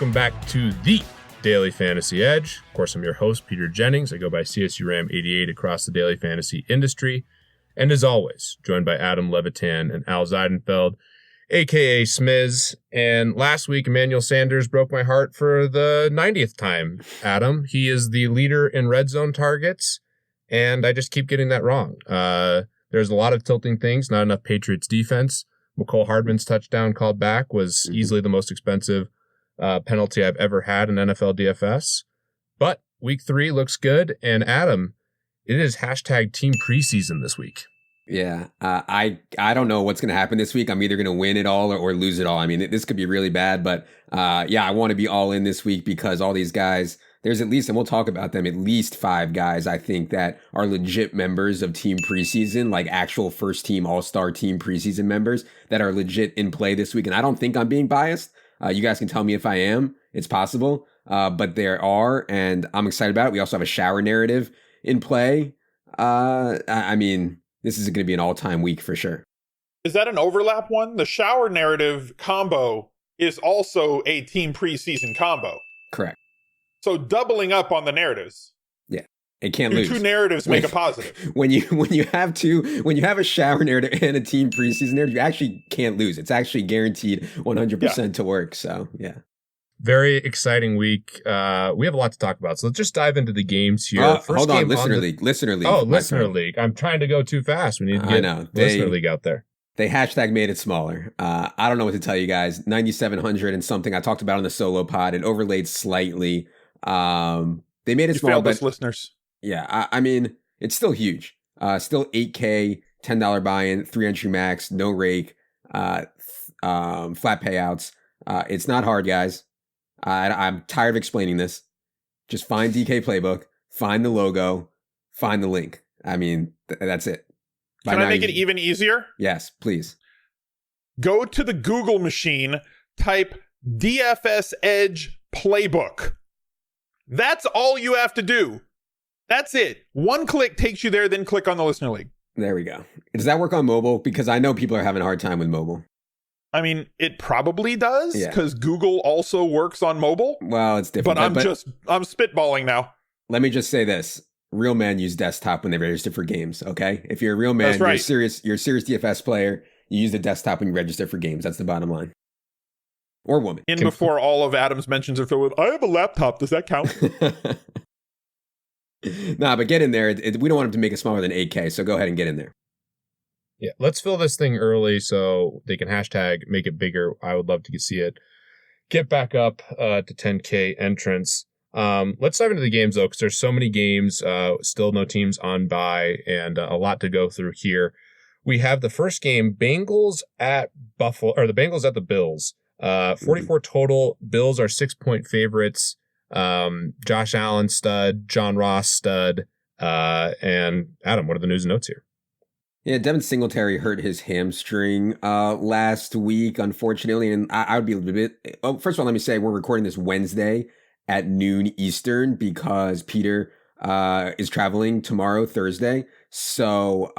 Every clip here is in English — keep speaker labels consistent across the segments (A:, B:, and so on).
A: welcome back to the Daily Fantasy Edge. Of course, I'm your host, Peter Jennings. I go by CSU Ram 88 across the daily fantasy industry. And as always, joined by Adam Levitan and Al Zeidenfeld, a.k.a. Smiz. And last week, Emmanuel Sanders broke my heart for the 90th time, Adam. He is the leader in red zone targets, and I just keep getting that wrong. There's a lot of tilting things, not enough Patriots defense. McCole Hardman's touchdown called back was easily the most expensive penalty I've ever had in NFL DFS. But week 3 looks good. And Adam, it is hashtag team preseason this week.
B: Yeah, I don't know what's going to happen this week. I'm either going to win it all or lose it all. I mean, this could be really bad, but I want to be all in this week because all these guys, there's at least, and we'll talk about them, at least 5 guys I think that are legit members of team preseason, like actual first team all-star team preseason members that are legit in play this week. And I don't think I'm being biased. You guys can tell me if I am. It's possible, but there are, and I'm excited about it. We also have a shower narrative in play. I mean, this is going to be an all-time week for sure.
C: Is that an overlap one? The shower narrative combo is also a team preseason combo.
B: Correct.
C: So doubling up on the narratives.
B: Yeah, it can't lose.
C: Two narratives make a positive.
B: When you have a shower narrative and a team preseason narrative, you actually can't lose. It's actually guaranteed 100% to work. So yeah.
A: Very exciting week. We have a lot to talk about, so let's just dive into the games here.
B: Hold on, Listener League.
A: Oh, Listener League. I'm trying to go too fast. We need to get Listener League out there.
B: They hashtag made it smaller. I don't know what to tell you guys. 9,700 and something. I talked about on the solo pod. It overlaid slightly. They made it smaller, but
C: listeners.
B: Yeah, I mean, it's still huge. Still $8K, $10 buy-in, 3 entry max, no rake, flat payouts. It's not hard, guys. I'm tired of explaining this. Just find DK Playbook, find the logo, find the link. I mean, that's it.
C: Can I make it even easier?
B: Yes, please.
C: Go to the Google machine, type DFS Edge Playbook. That's all you have to do. That's it. One click takes you there, then click on the Listener League.
B: There we go. Does that work on mobile? Because I know people are having a hard time with mobile.
C: I mean, it probably does, because Google also works on mobile.
B: Well, it's different.
C: But I'm spitballing now.
B: Let me just say this. Real men use desktop when they register for games, okay? If you're a real man, you're a serious DFS player, you use the desktop when you register for games. That's the bottom line. Or woman.
C: Before all of Adam's mentions are filled with, I have a laptop. Does that count?
B: Nah, but get in there. We don't want him to make it smaller than 8K, so go ahead and get in there.
A: Yeah, let's fill this thing early so they can hashtag make it bigger. I would love to see it get back up to 10K entrance. Let's dive into the games, though, because there's so many games, still no teams on bye, and a lot to go through here. We have the first game, Bengals at the Bengals at the Bills. 44 total. Bills are 6-point favorites. Josh Allen stud, John Ross stud, and Adam, what are the news and notes here?
B: Yeah, Devin Singletary hurt his hamstring last week, unfortunately, and I would be a little bit. Oh, first of all, let me say we're recording this Wednesday at noon Eastern because Peter is traveling tomorrow, Thursday. So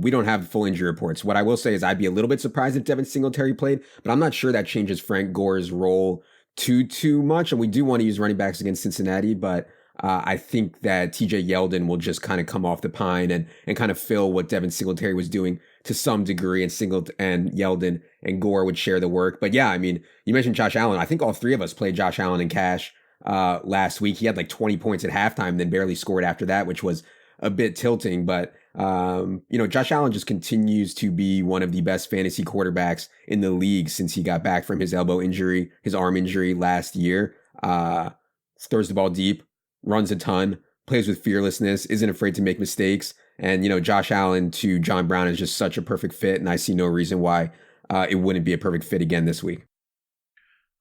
B: we don't have full injury reports. What I will say is I'd be a little bit surprised if Devin Singletary played, but I'm not sure that changes Frank Gore's role too much. And we do want to use running backs against Cincinnati, but I think that TJ Yeldon will just kind of come off the pine and kind of fill what Devin Singletary was doing to some degree, and Yeldon and Gore would share the work. But yeah, I mean, you mentioned Josh Allen. I think all 3 of us played Josh Allen in cash last week. He had like 20 points at halftime, then barely scored after that, which was a bit tilting. But, Josh Allen just continues to be one of the best fantasy quarterbacks in the league since he got back from his arm injury last year. Throws the ball deep, runs a ton, plays with fearlessness, isn't afraid to make mistakes. And, Josh Allen to John Brown is just such a perfect fit. And I see no reason why it wouldn't be a perfect fit again this week.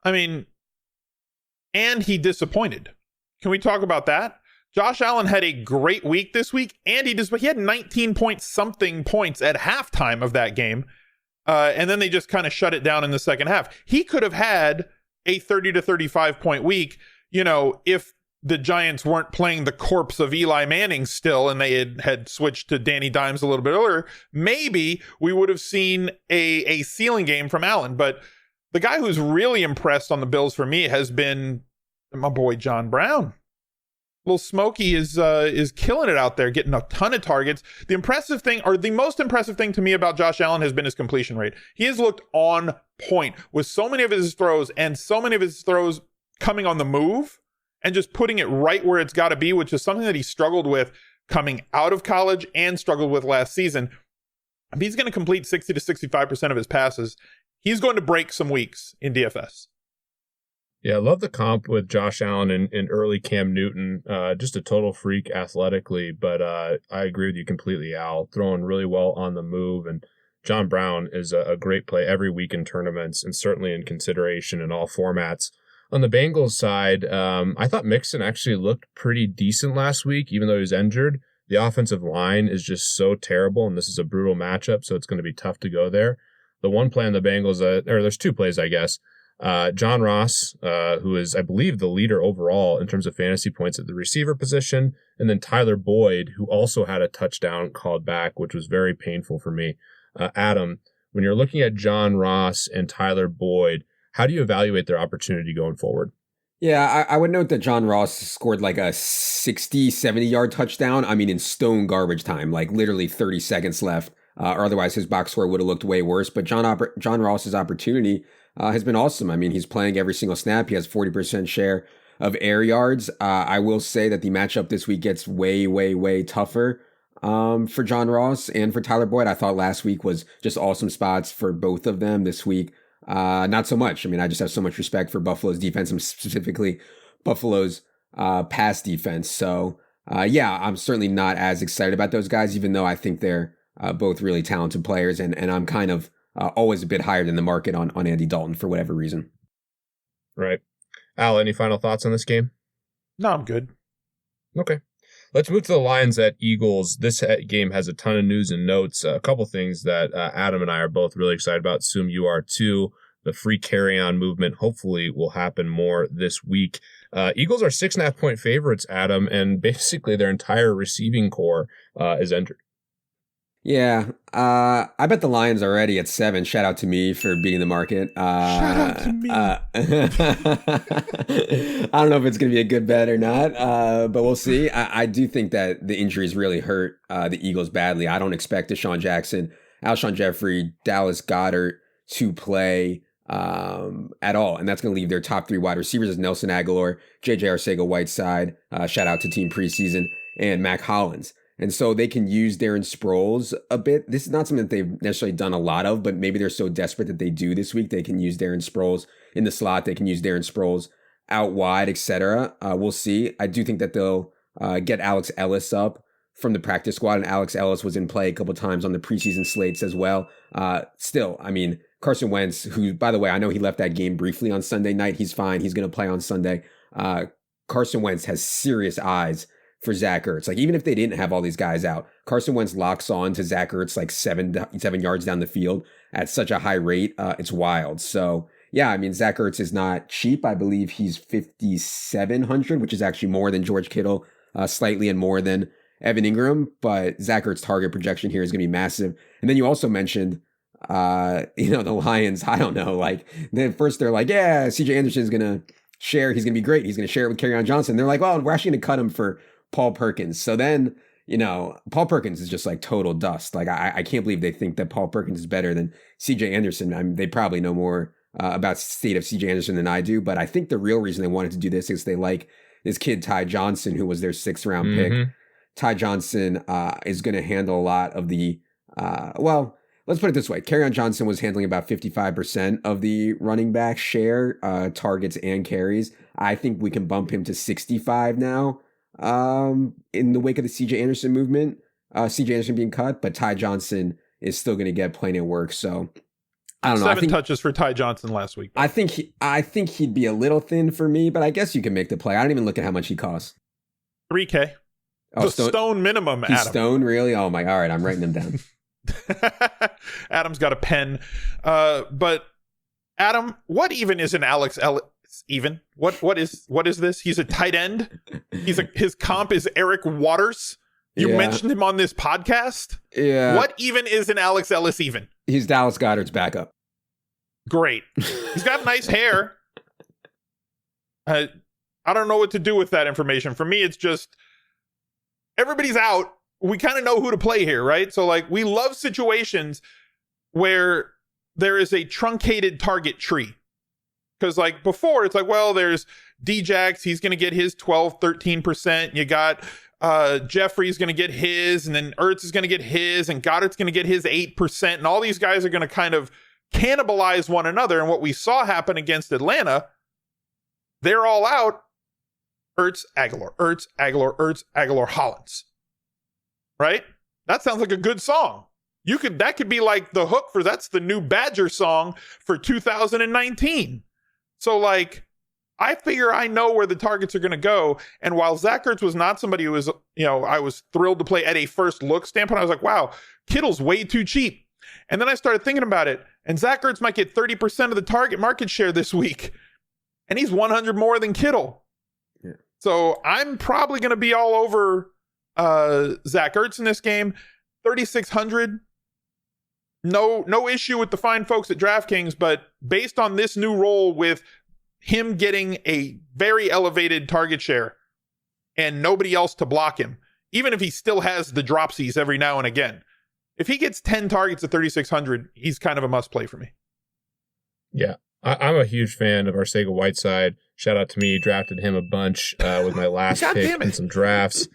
C: I mean, and he disappointed. Can we talk about that? Josh Allen had a great week this week, and he had 19 point something points at halftime of that game. And then they just kind of shut it down in the second half. He could have had a 30 to 35 point week, if the Giants weren't playing the corpse of Eli Manning still, and they had switched to Danny Dimes a little bit earlier. Maybe we would have seen a ceiling game from Allen, but The guy who's really impressed on the Bills for me has been my boy John Brown. Little Smokey is killing it out there, getting a ton of targets. The impressive thing, or the most impressive thing to me about Josh Allen has been his completion rate. He has looked on point with so many of his throws, and so many of his throws coming on the move and just putting it right where it's got to be, which is something that he struggled with coming out of college and struggled with last season. If he's going to complete 60 to 65% of his passes, he's going to break some weeks in DFS.
A: Yeah, I love the comp with Josh Allen and early Cam Newton. Just a total freak athletically, but I agree with you completely, Al. Throwing really well on the move, and John Brown is a great play every week in tournaments and certainly in consideration in all formats. On the Bengals side, I thought Mixon actually looked pretty decent last week, even though he was injured. The offensive line is just so terrible, and this is a brutal matchup, so it's going to be tough to go there. The one play on the Bengals, or there's two plays, I guess. John Ross, who is, I believe, the leader overall in terms of fantasy points at the receiver position, and then Tyler Boyd, who also had a touchdown called back, which was very painful for me. Adam, when you're looking at John Ross and Tyler Boyd, how do you evaluate their opportunity going forward?
B: Yeah, I would note that John Ross scored like a 60, 70-yard touchdown. I mean, in stone garbage time, like literally 30 seconds left, or otherwise his box score would have looked way worse. But John Ross's opportunity has been awesome. I mean, he's playing every single snap. He has 40% share of air yards. I will say that the matchup this week gets way, way, way tougher for John Ross and for Tyler Boyd. I thought last week was just awesome spots for both of them. This week, not so much. I mean, I just have so much respect for Buffalo's defense and specifically Buffalo's pass defense. So, yeah, I'm certainly not as excited about those guys, even though I think they're both really talented players. And I'm kind of always a bit higher than the market on Andy Dalton for whatever reason.
A: Right. Al, any final thoughts on this game?
C: No, I'm good.
A: Okay. Let's move to the Lions at Eagles. This game has a ton of news and notes. A couple things that Adam and I are both really excited about. Assume you are too. The free carry-on movement hopefully will happen more this week. Eagles are 6.5-point favorites, Adam, and basically their entire receiving core is entered.
B: Yeah, I bet the Lions already at 7. Shout out to me for beating the market.
C: Shout out to me.
B: I don't know if it's going to be a good bet or not, but we'll see. I do think that the injuries really hurt the Eagles badly. I don't expect Deshaun Jackson, Alshon Jeffrey, Dallas Goedert to play at all, and that's going to leave their top 3 wide receivers as Nelson Aguilar, J.J. Arcega-Whiteside, shout out to Team Preseason, and Mac Hollins. And so they can use Darren Sproles a bit. This is not something that they've necessarily done a lot of, but maybe they're so desperate that they do this week. They can use Darren Sproles in the slot. They can use Darren Sproles out wide, etc. We'll see. I do think that they'll get Alex Ellis up from the practice squad, and Alex Ellis was in play a couple times on the preseason slates as well. Still, I mean, Carson Wentz, who, by the way, I know he left that game briefly on Sunday night. He's fine. He's going to play on Sunday. Carson Wentz has serious eyes for Zach Ertz. Like, even if they didn't have all these guys out, Carson Wentz locks on to Zach Ertz like 7 yards down the field at such a high rate. It's wild. So, yeah, I mean, Zach Ertz is not cheap. I believe he's 5,700, which is actually more than George Kittle, slightly, and more than Evan Ingram. But Zach Ertz target projection here is going to be massive. And then you also mentioned, the Lions. I don't know. Like, then first they're like, yeah, CJ Anderson is going to share. He's going to be great. He's going to share it with Kerryon Johnson. They're like, well, we're actually going to cut him for Paul Perkins. So then, Paul Perkins is just like total dust. Like, I can't believe they think that Paul Perkins is better than CJ Anderson. I mean, they probably know more about the state of CJ Anderson than I do, but I think the real reason they wanted to do this is they like this kid, Ty Johnson, who was their 6th round pick. Ty Johnson is going to handle a lot of the, let's put it this way. Kerryon Johnson was handling about 55% of the running back share, targets and carries. I think we can bump him to 65 now. In the wake of the CJ Anderson movement, CJ Anderson being cut, but Ty Johnson is still going to get plenty of work. So I don't know.
C: 7 touches for Ty Johnson last week.
B: I think he'd be a little thin for me, but I guess you can make the play. I don't even look at how much he costs.
C: $3K. Oh, stone minimum,
B: he's
C: Adam.
B: Stone, really? Oh my! All right, I'm writing them down.
C: Adam's got a pen. But Adam, what even is an Alex Ellis? Even what is this? He's a tight end. His comp is Eric Waters. You mentioned him on this podcast.
B: Yeah.
C: What even is an Alex Ellis even?
B: He's Dallas Goedert's backup.
C: Great. He's got nice hair. I don't know what to do with that information. For me, it's just everybody's out. We kind of know who to play here, right? So, like, we love situations where there is a truncated target tree. Because, like, before, it's like, well, there's Djax. He's going to get his 12, 13%. You got Jeffrey's going to get his, and then Ertz is going to get his, and Goddard's going to get his 8%. And all these guys are going to kind of cannibalize one another. And what we saw happen against Atlanta, they're all out. Ertz, Aguilar, Ertz, Aguilar, Ertz, Aguilar, Hollins. Right? That sounds like a good song. That could be like the hook for, that's the new Badger song for 2019. So, like, I figure I know where the targets are going to go. And while Zach Ertz was not somebody who was, I was thrilled to play at a first look standpoint, I was like, wow, Kittle's way too cheap. And then I started thinking about it, and Zach Ertz might get 30% of the target market share this week. And he's 100 more than Kittle. Yeah. So I'm probably going to be all over Zach Ertz in this game. 3,600. No issue with the fine folks at DraftKings, but based on this new role with him getting a very elevated target share and nobody else to block him, even if he still has the dropsies every now and again, if he gets 10 targets at 3,600, he's kind of a must play for me.
A: Yeah, I'm a huge fan of Arcega-Whiteside. Shout out to me. Drafted him a bunch with my last pick in some drafts.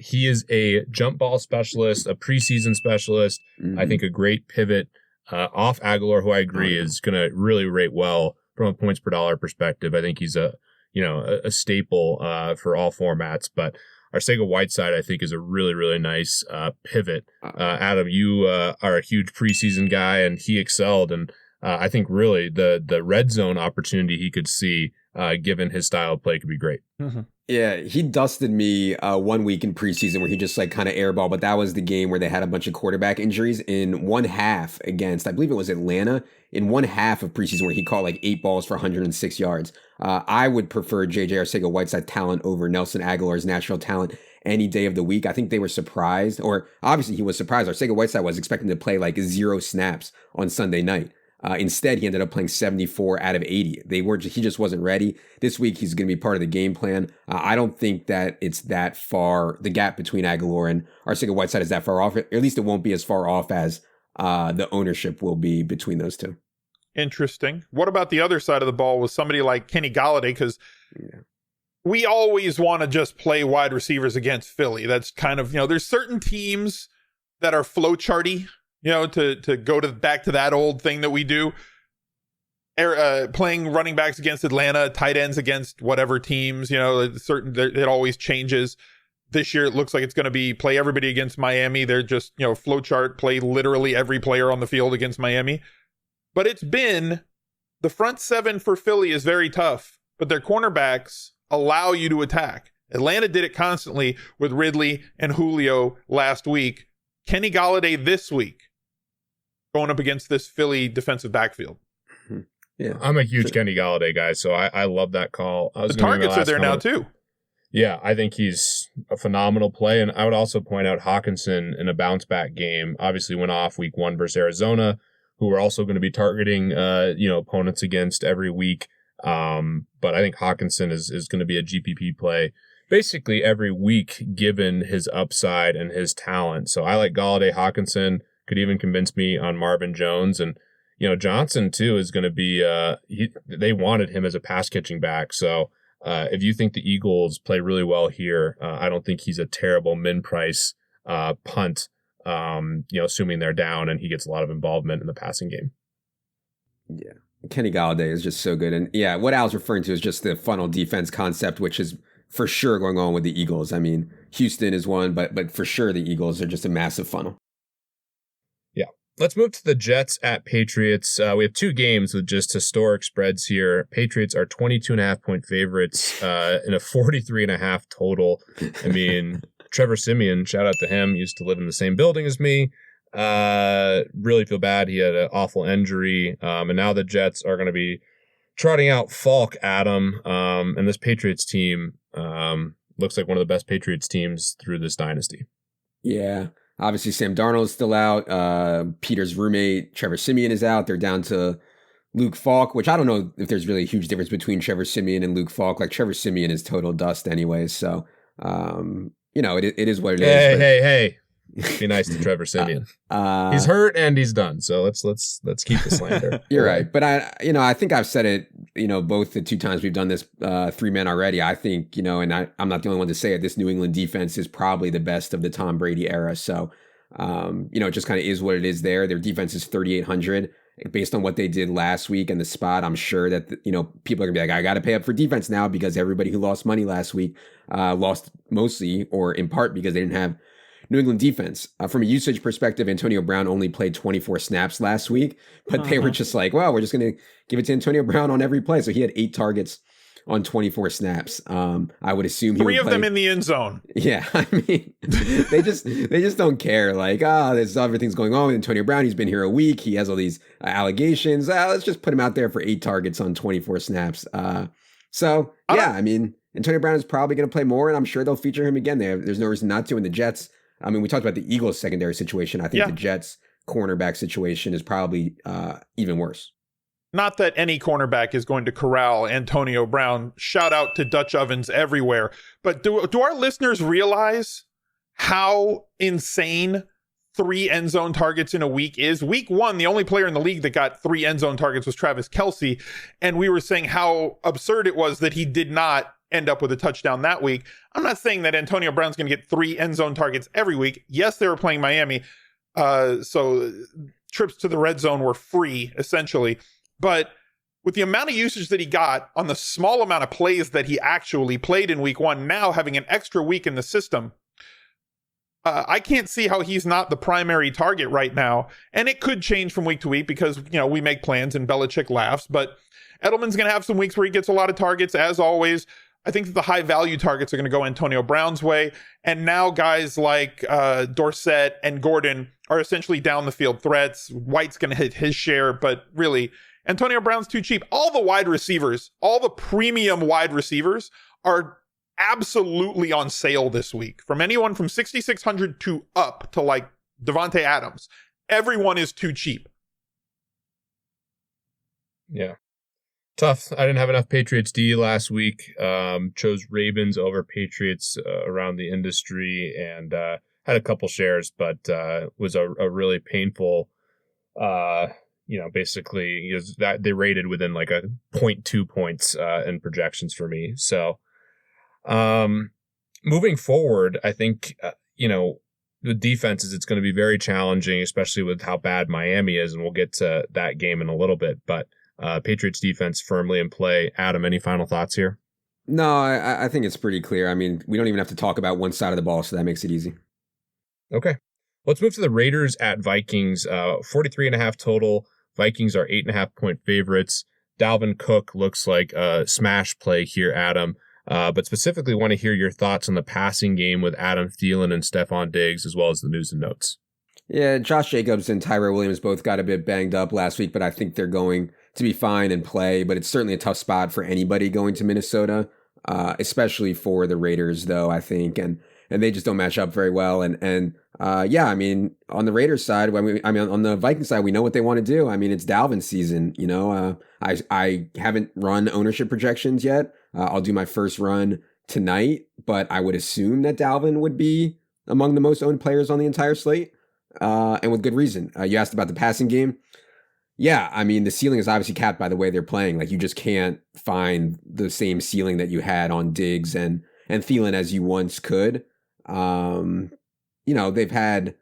A: He is a jump ball specialist, a preseason specialist. Mm-hmm. I think a great pivot off Aguilar, who I agree is going to really rate well from a points per dollar perspective. I think he's a staple for all formats. But Arcega-Whiteside, I think, is a really, really nice pivot. Adam, you are a huge preseason guy, and he excelled. And I think really the red zone opportunity he could see, given his style of play, could be great.
B: Mm-hmm. Yeah, he dusted me 1 week in preseason where he just like kind of airball, but that was the game where they had a bunch of quarterback injuries in one half against, I believe it was Atlanta, in one half of preseason where he caught like 8 balls for 106 yards. I would prefer JJ Arcega-Whiteside talent over Nelson Aguilar's natural talent any day of the week. I think they were surprised, or obviously he was surprised. Arcega-Whiteside was expecting to play like 0 snaps on Sunday night. Instead, he ended up playing 74 out of 80. He just wasn't ready. This week, he's going to be part of the game plan. I don't think that it's that far. The gap between Aguilar and Arcega-Whiteside is that far off. At least it won't be as far off as the ownership will be between those two.
C: Interesting. What about the other side of the ball with somebody like Kenny Golladay? Because we always want to just play wide receivers against Philly. That's kind of, there's certain teams that are flowcharty. To go back to that old thing that we do, playing running backs against Atlanta, tight ends against whatever teams, it always changes. This year, it looks like it's going to be play everybody against Miami. They're just, flowchart, play literally every player on the field against Miami. But it's been, the front seven for Philly is very tough, but their cornerbacks allow you to attack. Atlanta did it constantly with Ridley and Julio last week. Kenny Golladay this week, going up against this Philly defensive backfield.
A: Yeah, I'm a huge Kenny Golladay guy, so I love that call.
C: The targets are there now too.
A: Yeah, I think he's a phenomenal play, and I would also point out Hawkinson in a bounce back game. Obviously, went off week 1 versus Arizona, who we're also going to be targeting, opponents against every week. But I think Hawkinson is going to be a GPP play basically every week, given his upside and his talent. So I like Golladay, Hawkinson. Could even convince me on Marvin Jones. And, Johnson, too, is going to be, they wanted him as a pass catching back. So if you think the Eagles play really well here, I don't think he's a terrible min price punt, assuming they're down and he gets a lot of involvement in the passing game.
B: Yeah. Kenny Golladay is just so good. And yeah, what Al's referring to is just the funnel defense concept, which is for sure going on with the Eagles. I mean, Houston is one, but for sure the Eagles are just a massive funnel.
A: Let's move to the Jets at Patriots. We have 2 games with just historic spreads here. Patriots are 22.5-point favorites in a 43.5 total. I mean, Trevor Siemian, shout out to him, used to live in the same building as me. Really feel bad. He had an awful injury. And now the Jets are going to be trotting out Falk, Adam. And this Patriots team looks like one of the best Patriots teams through this dynasty.
B: Yeah. Obviously, Sam Darnold is still out. Peter's roommate, Trevor Siemian, is out. They're down to Luke Falk, which I don't know if there's really a huge difference between Trevor Siemian and Luke Falk. Like Trevor Siemian is total dust anyways. So, it is what it is.
A: Hey. Be nice to Trevor Siemian. He's hurt and he's done. So let's keep the slander.
B: You're right. But I think I've said it, both the 2 times we've done this 3-man already. I think, and I'm not the only one to say it. This New England defense is probably the best of the Tom Brady era. So, it just kind of is what it is there. Their defense is 3,800 based on what they did last week and the spot. I'm sure that, people are gonna be like, I got to pay up for defense now because everybody who lost money last week lost mostly or in part because they didn't have New England defense. From a usage perspective, Antonio Brown only played 24 snaps last week, but they were just like, well, we're just going to give it to Antonio Brown on every play. So he had 8 targets on 24 snaps. I would assume he
C: 3 of them in the end zone.
B: Yeah, I mean, they just don't care. Like, there's everything's going on with Antonio Brown. He's been here a week. He has all these allegations. Let's just put him out there for 8 targets on 24 snaps. I mean, Antonio Brown is probably going to play more, and I'm sure they'll feature him again. There's no reason not to. And the Jets, I mean, we talked about the Eagles' secondary situation. I think the Jets' cornerback situation is probably even worse.
C: Not that any cornerback is going to corral Antonio Brown. Shout out to Dutch ovens everywhere. But do our listeners realize how insane 3 end zone targets in a week is? Week 1, the only player in the league that got 3 end zone targets was Travis Kelce. And we were saying how absurd it was that he did not end up with a touchdown that week. I'm not saying that Antonio Brown's going to get 3 end zone targets every week. Yes, they were playing Miami. So trips to the red zone were free, essentially. But with the amount of usage that he got on the small amount of plays that he actually played in week 1, now having an extra week in the system, I can't see how he's not the primary target right now. And it could change from week to week because, we make plans and Belichick laughs. But Edelman's going to have some weeks where he gets a lot of targets, as always. I think that the high value targets are going to go Antonio Brown's way. And now guys like Dorsett and Gordon are essentially down the field threats. White's going to hit his share, but really Antonio Brown's too cheap. All the wide receivers, all the premium wide receivers are absolutely on sale this week. From anyone from 6,600 to up to like Devontae Adams. Everyone is too cheap.
A: Yeah. Tough. I didn't have enough Patriots D last week. Chose Ravens over Patriots around the industry and had a couple shares, but was a really painful, basically that they rated within like a 0.2 points in projections for me. So moving forward, I think, the defenses, it's going to be very challenging, especially with how bad Miami is. And we'll get to that game in a little bit, but Patriots defense firmly in play. Adam, any final thoughts here?
B: No, I think it's pretty clear. I mean, we don't even have to talk about one side of the ball, so that makes it easy.
A: Okay. Let's move to the Raiders at Vikings. 43.5 total. Vikings are 8.5 point favorites. Dalvin Cook looks like a smash play here, Adam. But specifically want to hear your thoughts on the passing game with Adam Thielen and Stephon Diggs, as well as the news and notes.
B: Yeah, Josh Jacobs and Tyrell Williams both got a bit banged up last week, but I think they're going to be fine and play. But it's certainly a tough spot for anybody going to Minnesota, especially for the Raiders, though, I think. And they just don't match up very well. I mean, on the Raiders side, on the Vikings side, we know what they want to do. I mean, it's Dalvin season. I haven't run ownership projections yet. I'll do my first run tonight, but I would assume that Dalvin would be among the most owned players on the entire slate, and with good reason. You asked about the passing game. Yeah, I mean, the ceiling is obviously capped by the way they're playing. Like, you just can't find the same ceiling that you had on Diggs and Thielen as you once could. They've had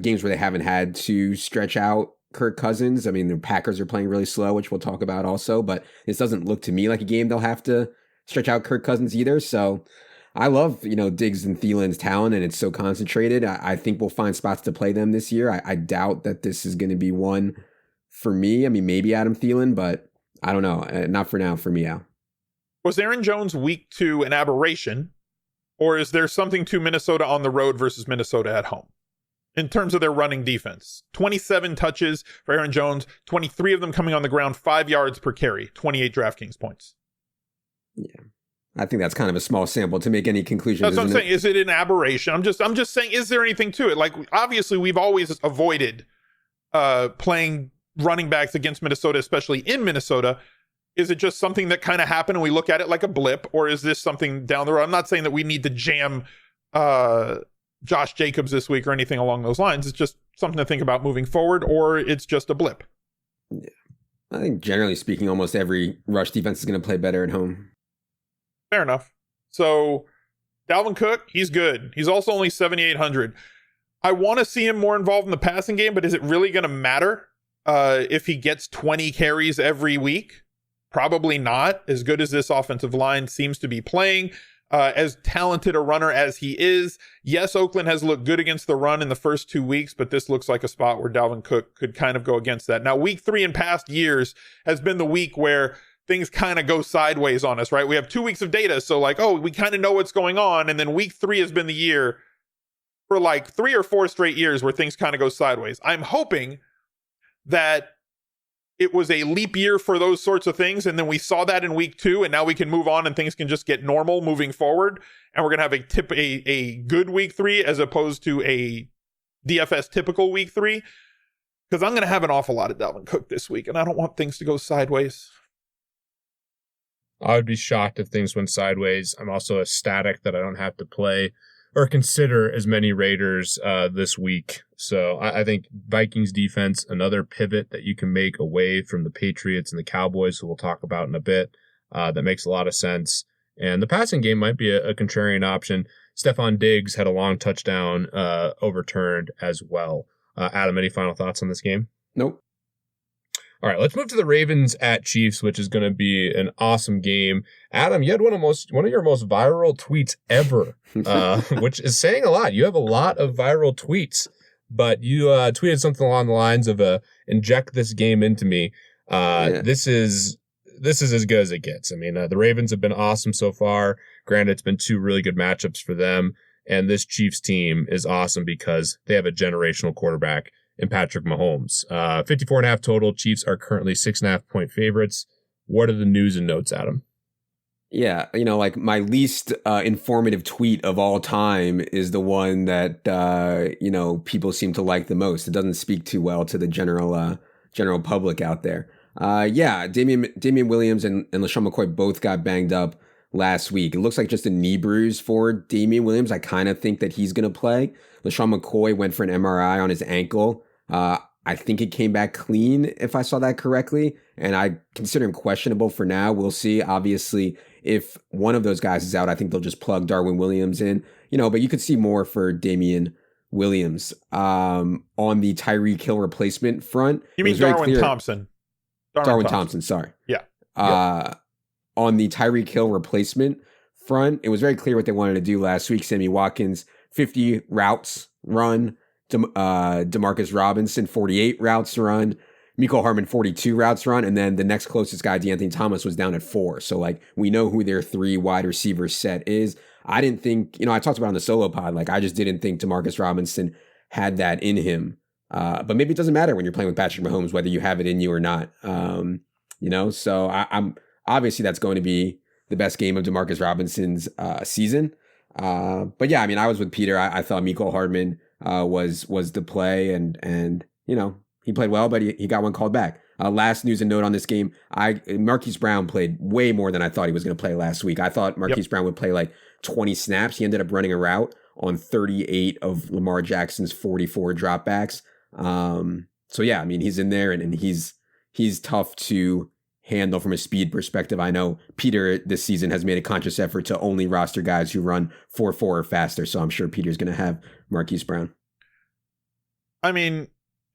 B: games where they haven't had to stretch out Kirk Cousins. I mean, the Packers are playing really slow, which we'll talk about also, but this doesn't look to me like a game they'll have to stretch out Kirk Cousins either. So I love, Diggs and Thielen's talent, and it's so concentrated. I think we'll find spots to play them this year. I doubt that this is going to be one for me. I mean, maybe Adam Thielen, but I don't know. Not for now for me, Al.
C: Was Aaron Jones week 2 an aberration, or is there something to Minnesota on the road versus Minnesota at home in terms of their running defense? 27 touches for Aaron Jones, 23 of them coming on the ground, 5 yards per carry, 28 DraftKings points.
B: Yeah. I think that's kind of a small sample to make any conclusion.
C: That's what I'm saying. Is it an aberration? I'm just saying, is there anything to it? Like, obviously, we've always avoided playing running backs against Minnesota, especially in Minnesota. Is it just something that kind of happened and we look at it like a blip, or is this something down the road? I'm not saying that we need to jam Josh Jacobs this week or anything along those lines. It's just something to think about moving forward, or it's just a blip.
B: Yeah. I think generally speaking, almost every rush defense is going to play better at home.
C: Fair enough. So Dalvin Cook, he's good. He's also only 7,800. I want to see him more involved in the passing game, but is it really going to matter if he gets 20 carries every week? Probably not. As good as this offensive line seems to be playing, as talented a runner as he is. Yes, Oakland has looked good against the run in the first 2 weeks, but this looks like a spot where Dalvin Cook could kind of go against that. Now, week 3 in past years has been the week where things kind of go sideways on us, right? We have 2 weeks of data, so like, oh, we kind of know what's going on, and then week 3 has been the year for like 3 or 4 straight years where things kind of go sideways. I'm hoping that it was a leap year for those sorts of things, and then we saw that in week 2, and now we can move on and things can just get normal moving forward, and we're going to have a good week 3 as opposed to a DFS typical week 3, because I'm going to have an awful lot of Dalvin Cook this week, and I don't want things to go sideways.
A: I would be shocked if things went sideways. I'm also ecstatic that I don't have to play or consider as many Raiders this week. So I think Vikings defense, another pivot that you can make away from the Patriots and the Cowboys, who we'll talk about in a bit, that makes a lot of sense. And the passing game might be a contrarian option. Stephon Diggs had a long touchdown overturned as well. Adam, any final thoughts on this game?
B: Nope.
A: All right, let's move to the Ravens at Chiefs, which is going to be an awesome game. Adam, you had one of your most viral tweets ever, which is saying a lot. You have a lot of viral tweets, but you tweeted something along the lines of "inject this game into me." Yeah. This is as good as it gets. I mean, the Ravens have been awesome so far. Granted, it's been 2 really good matchups for them, and this Chiefs team is awesome because they have a generational quarterback in Patrick Mahomes. 54.5 total. Chiefs are currently 6.5 point favorites. What are the news and notes, Adam?
B: Yeah, like my least informative tweet of all time is the one that, people seem to like the most. It doesn't speak too well to the general public out there. Damian Williams and LaShawn McCoy both got banged up last week. It looks like just a knee bruise for Damian Williams. I kind of think that he's going to play. LaShawn McCoy went for an MRI on his ankle. I think it came back clean, if I saw that correctly, and I consider him questionable for now. We'll see. Obviously, if one of those guys is out, I think they'll just plug Darwin Williams in, but you could see more for Damian Williams. On the Tyreek Hill replacement front.
C: You mean Darwin Thompson?
B: Darwin Thompson, sorry.
C: Yeah.
B: On the Tyreek Hill replacement front, it was very clear what they wanted to do last week. Sammy Watkins, 50 routes run. Demarcus Robinson, 48 routes run. Mecole Hardman, 42 routes run. And then the next closest guy, DeAnthony Thomas, was down at 4. So, we know who their 3 wide receiver set is. I didn't think, I talked about on the solo pod, I just didn't think Demarcus Robinson had that in him. But maybe it doesn't matter when you're playing with Patrick Mahomes, whether you have it in you or not. So I'm obviously that's going to be the best game of Demarcus Robinson's season. But yeah, I was with Peter. I thought Mecole Hardman was the play, and he played well, but he got one called back. Last news and note on this game, Marquise Brown played way more than I thought he was going to play last week. I thought Marquise Brown would play 20 snaps. He ended up running a route on 38 of Lamar Jackson's 44 dropbacks. So yeah, he's in there, and he's tough to handle from a speed perspective. I know Peter this season has made a conscious effort to only roster guys who run 4.4 or faster, so I'm sure Peter's going to have Marquise Brown.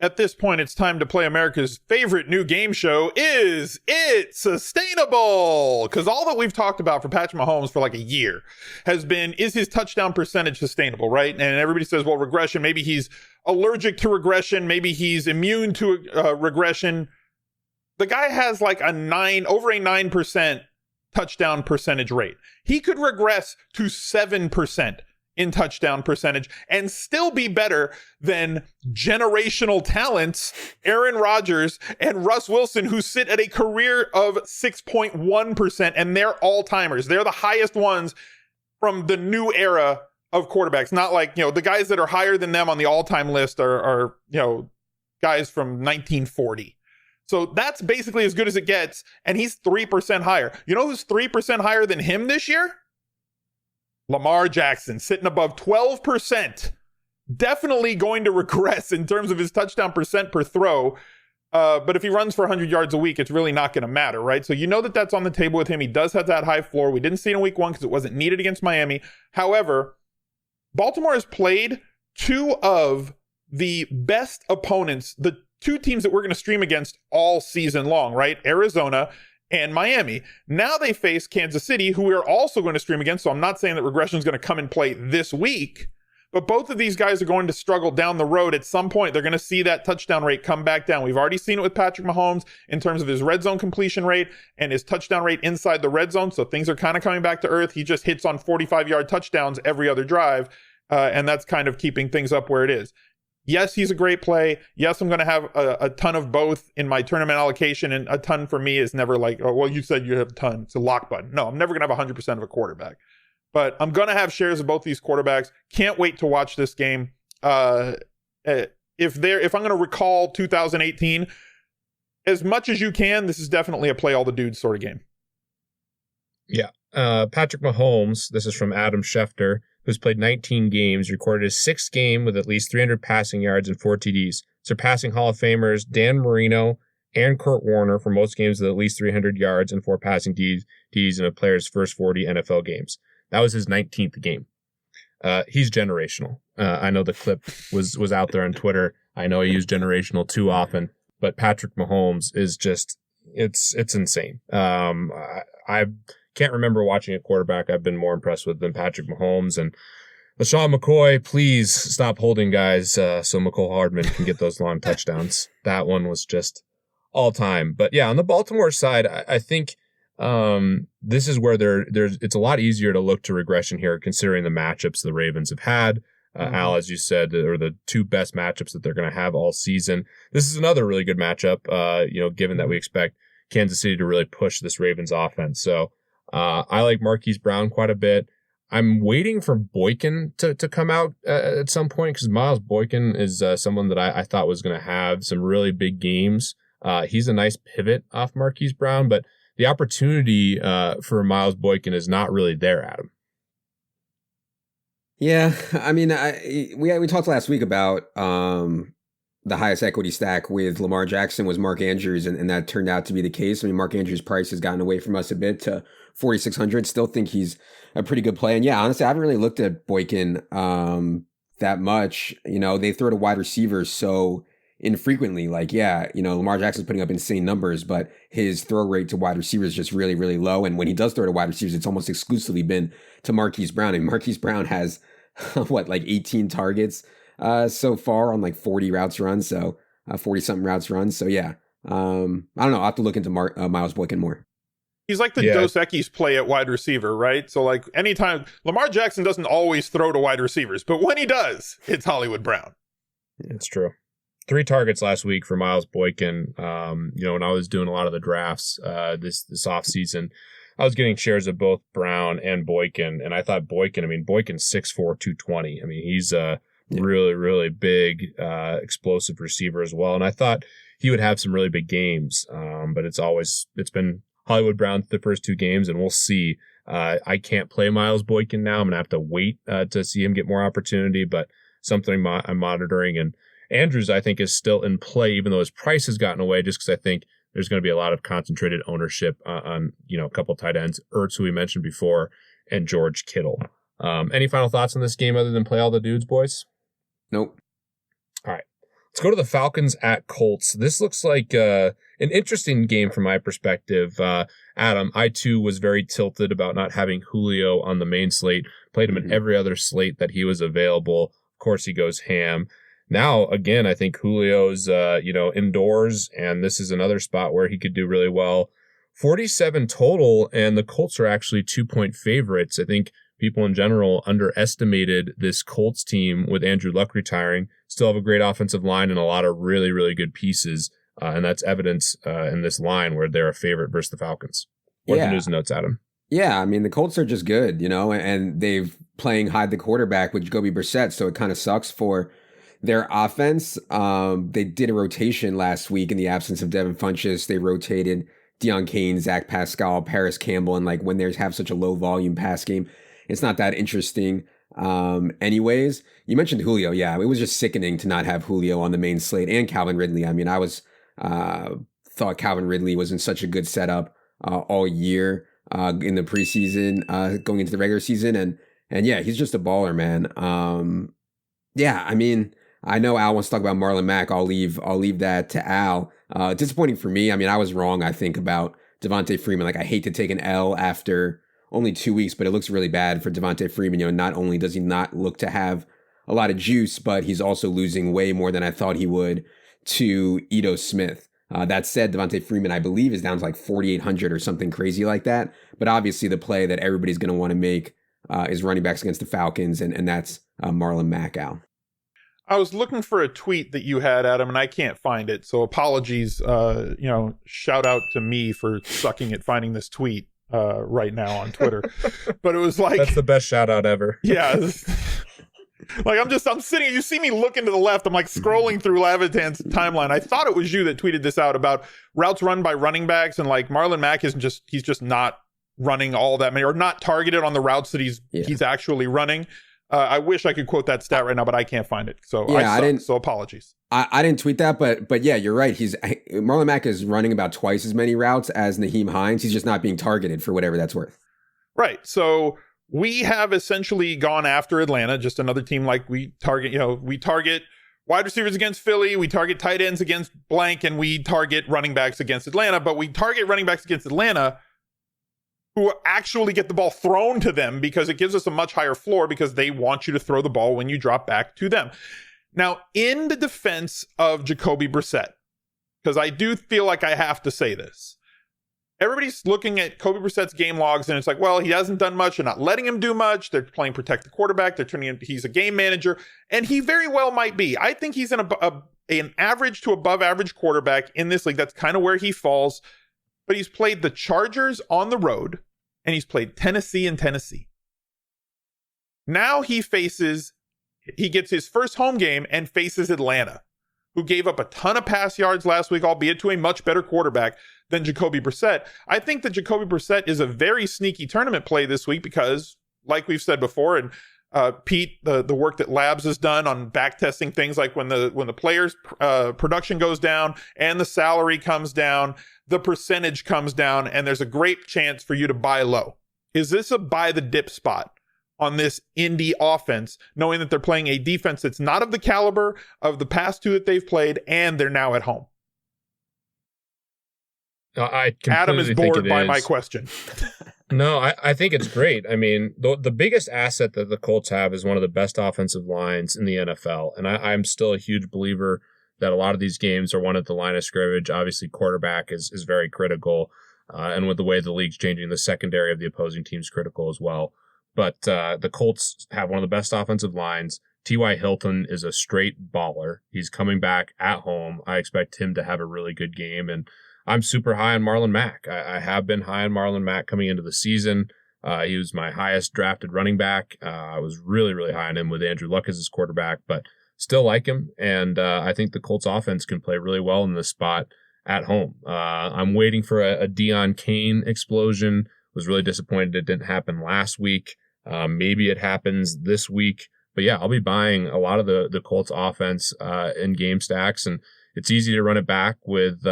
C: At this point, it's time to play America's favorite new game show. Is it sustainable? Because all that we've talked about for Patrick Mahomes for a year has been, is his touchdown percentage sustainable, right? And everybody says, well, regression, maybe he's allergic to regression, maybe he's immune to regression. The guy has over a 9% touchdown percentage rate. He could regress to 7% in touchdown percentage and still be better than generational talents Aaron Rodgers and Russ Wilson, who sit at a career of 6.1%, and they're all-timers. They're the highest ones from the new era of quarterbacks. Not the guys that are higher than them on the all-time list are guys from 1940. So that's basically as good as it gets, and he's 3% higher. You know who's 3% higher than him this year? Lamar Jackson, sitting above 12%. Definitely going to regress in terms of his touchdown percent per throw. But if he runs for 100 yards a week, it's really not going to matter, right? So you know that that's on the table with him. He does have that high floor. We didn't see it in week 1 because it wasn't needed against Miami. However, Baltimore has played 2 of the best opponents, the 2 teams that we're going to stream against all season long, right? Arizona and Miami. Now they face Kansas City, who we are also going to stream against. So I'm not saying that regression is going to come and play this week, but both of these guys are going to struggle down the road. At some point, they're going to see that touchdown rate come back down. We've already seen it with Patrick Mahomes in terms of his red zone completion rate and his touchdown rate inside the red zone. So things are kind of coming back to earth. He just hits on 45-yard touchdowns every other drive, and that's kind of keeping things up where it is. Yes, he's a great play. Yes, I'm going to have a ton of both in my tournament allocation, and a ton for me is never like, oh, well, you said you have a ton. It's a lock button. No, I'm never going to have 100% of a quarterback. But I'm going to have shares of both these quarterbacks. Can't wait to watch this game. If I'm going to recall 2018, as much as you can, this is definitely a play all the dudes sort of game.
A: Yeah. Patrick Mahomes, this is from Adam Schefter, who's played 19 games, recorded his 6th game with at least 300 passing yards and 4 TDs, surpassing Hall of Famers Dan Marino and Kurt Warner for most games with at least 300 yards and 4 passing TDs in a player's first 40 NFL games. That was his 19th game. He's generational. I know the clip was out there on Twitter. I know I use generational too often, but Patrick Mahomes is just, it's insane. I can't remember watching a quarterback I've been more impressed with than Patrick Mahomes. And LaShawn McCoy, please stop holding guys so McCole Hardman can get those long touchdowns. That one was just all time. But yeah, on the Baltimore side, I think this is where it's a lot easier to look to regression here, considering the matchups the Ravens have had. Al, as you said, are the 2 best matchups that they're going to have all season. This is another really good matchup, given that we expect Kansas City to really push this Ravens offense. So I like Marquise Brown quite a bit. I'm waiting for Boykin to come out at some point, because Miles Boykin is someone that I thought was going to have some really big games. He's a nice pivot off Marquise Brown, but the opportunity for Miles Boykin is not really there, Adam.
B: Yeah, I mean, we talked last week about the highest equity stack with Lamar Jackson was Mark Andrews, and that turned out to be the case. I mean, Mark Andrews' price has gotten away from us a bit to 4,600. Still think he's a pretty good play. And yeah, honestly, I haven't really looked at Boykin that much. They throw to wide receivers so infrequently. Like, yeah, Lamar Jackson's putting up insane numbers, but his throw rate to wide receivers is just really, really low. And when he does throw to wide receivers, it's almost exclusively been to Marquise Brown. And Marquise Brown has, 18 targets so far on 40 routes run. So 40-something routes run. So yeah, I don't know. I'll have to look into Miles Boykin more.
C: He's like the Dos Equis play at wide receiver, right? So anytime Lamar Jackson doesn't always throw to wide receivers, but when he does, it's Hollywood Brown.
A: It's true. 3 targets last week for Miles Boykin. When I was doing a lot of the drafts this offseason, I was getting shares of both Brown and Boykin, and I thought Boykin's 6'4", 220. I mean, he's a really, really big, explosive receiver as well. And I thought he would have some really big games, but it's been Hollywood Brown the first 2 games, and we'll see. I can't play Miles Boykin now. I'm going to have to wait to see him get more opportunity, but something I'm monitoring. And Andrews, I think, is still in play, even though his price has gotten away, just because I think there's going to be a lot of concentrated ownership on a couple tight ends, Ertz, who we mentioned before, and George Kittle. Any final thoughts on this game other than play all the dudes, boys?
B: Nope.
A: All right. Let's go to the Falcons at Colts. This looks like an interesting game from my perspective. Adam, I too was very tilted about not having Julio on the main slate. Played him in every other slate that he was available. Of course, he goes ham. Now, again, I think Julio's, indoors, and this is another spot where he could do really well. 47 total, and the Colts are actually 2-point favorites. I think people in general underestimated this Colts team with Andrew Luck retiring. Still have a great offensive line and a lot of really, really good pieces, and that's evidence in this line where they're a favorite versus the Falcons. What are the news and notes, Adam?
B: Yeah, I mean, the Colts are just good, and they've playing hide the quarterback with Jacoby Brissett, so it kind of sucks for their offense, they did a rotation last week in the absence of Devin Funchess. They rotated Deion Kane, Zach Pascal, Paris Campbell, and like when they have such a low volume pass game, it's not that interesting. Anyways, you mentioned Julio. Yeah, it was just sickening to not have Julio on the main slate, and Calvin Ridley. I mean, I was thought Calvin Ridley was in such a good setup all year in the preseason, going into the regular season, and yeah, he's just a baller, man. Yeah, I mean, I know Al wants to talk about Marlon Mack. I'll leave that to Al. Disappointing for me. I mean, I was wrong, I think, about Devontae Freeman. Like, I hate to take an L after only 2 weeks, but it looks really bad for Devontae Freeman. You know, not only does he not look to have a lot of juice, but he's also losing way more than I thought he would to Ito Smith. That said, Devontae Freeman, I believe, is down to like 4,800 or something crazy like that. But obviously the play that everybody's going to want to make is running backs against the Falcons, and that's Marlon Mack, Al.
C: I was looking for a tweet that you had, Adam, and I can't find it. So apologies, shout out to me for sucking at finding this tweet right now on Twitter. But it was like...
A: That's the best shout out ever.
C: Yeah. Like, I'm sitting, you see me looking to the left, I'm like scrolling through Lavitan's timeline. I thought it was you that tweeted this out about routes run by running backs, and like Marlon Mack he's just not running all that many, or not targeted on the routes that he's actually running. I wish I could quote that stat right now, but I can't find it. So yeah, I didn't. So apologies.
B: I didn't tweet that, but yeah, you're right. Marlon Mack is running about twice as many routes as Naheem Hines. He's just not being targeted for whatever that's worth.
C: Right. So we have essentially gone after Atlanta, just another team like we target wide receivers against Philly, we target tight ends against blank, and we target running backs against Atlanta, but we target running backs against Atlanta who actually get the ball thrown to them because it gives us a much higher floor because they want you to throw the ball when you drop back to them. Now, in the defense of Jacoby Brissett, because I do feel like I have to say this, everybody's looking at Kobe Brissett's game logs and it's like, well, he hasn't done much. They're not letting him do much. They're playing protect the quarterback. They're turning him, he's a game manager, and he very well might be. I think he's an average to above average quarterback in this league. That's kind of where he falls. But he's played the Chargers on the road, and he's played Tennessee in Tennessee. Now he gets his first home game and faces Atlanta, who gave up a ton of pass yards last week, albeit to a much better quarterback than Jacoby Brissett. I think that Jacoby Brissett is a very sneaky tournament play this week because, like we've said before, and Pete, the work that Labs has done on back testing things like when the players' production goes down and the salary comes down, the percentage comes down, and there's a great chance for you to buy low. Is this a buy the dip spot on this Indy offense, knowing that they're playing a defense that's not of the caliber of the past two that they've played, and they're now at home? Adam is bored by my question.
A: No, I think it's great. I mean, the biggest asset that the Colts have is one of the best offensive lines in the NFL. And I'm still a huge believer that a lot of these games are won at the line of scrimmage. Obviously, quarterback is very critical. And with the way the league's changing, the secondary of the opposing team's critical as well. But the Colts have one of the best offensive lines. T.Y. Hilton is a straight baller. He's coming back at home. I expect him to have a really good game. And I'm super high on Marlon Mack. I have been high on Marlon Mack coming into the season. He was my highest drafted running back. I was really, really high on him with Andrew Luck as his quarterback, but still like him. And I think the Colts offense can play really well in this spot at home. I'm waiting for a Deion Kane explosion. Was really disappointed it didn't happen last week. Maybe it happens this week. But yeah, I'll be buying a lot of the Colts offense in game stacks. And it's easy to run it back with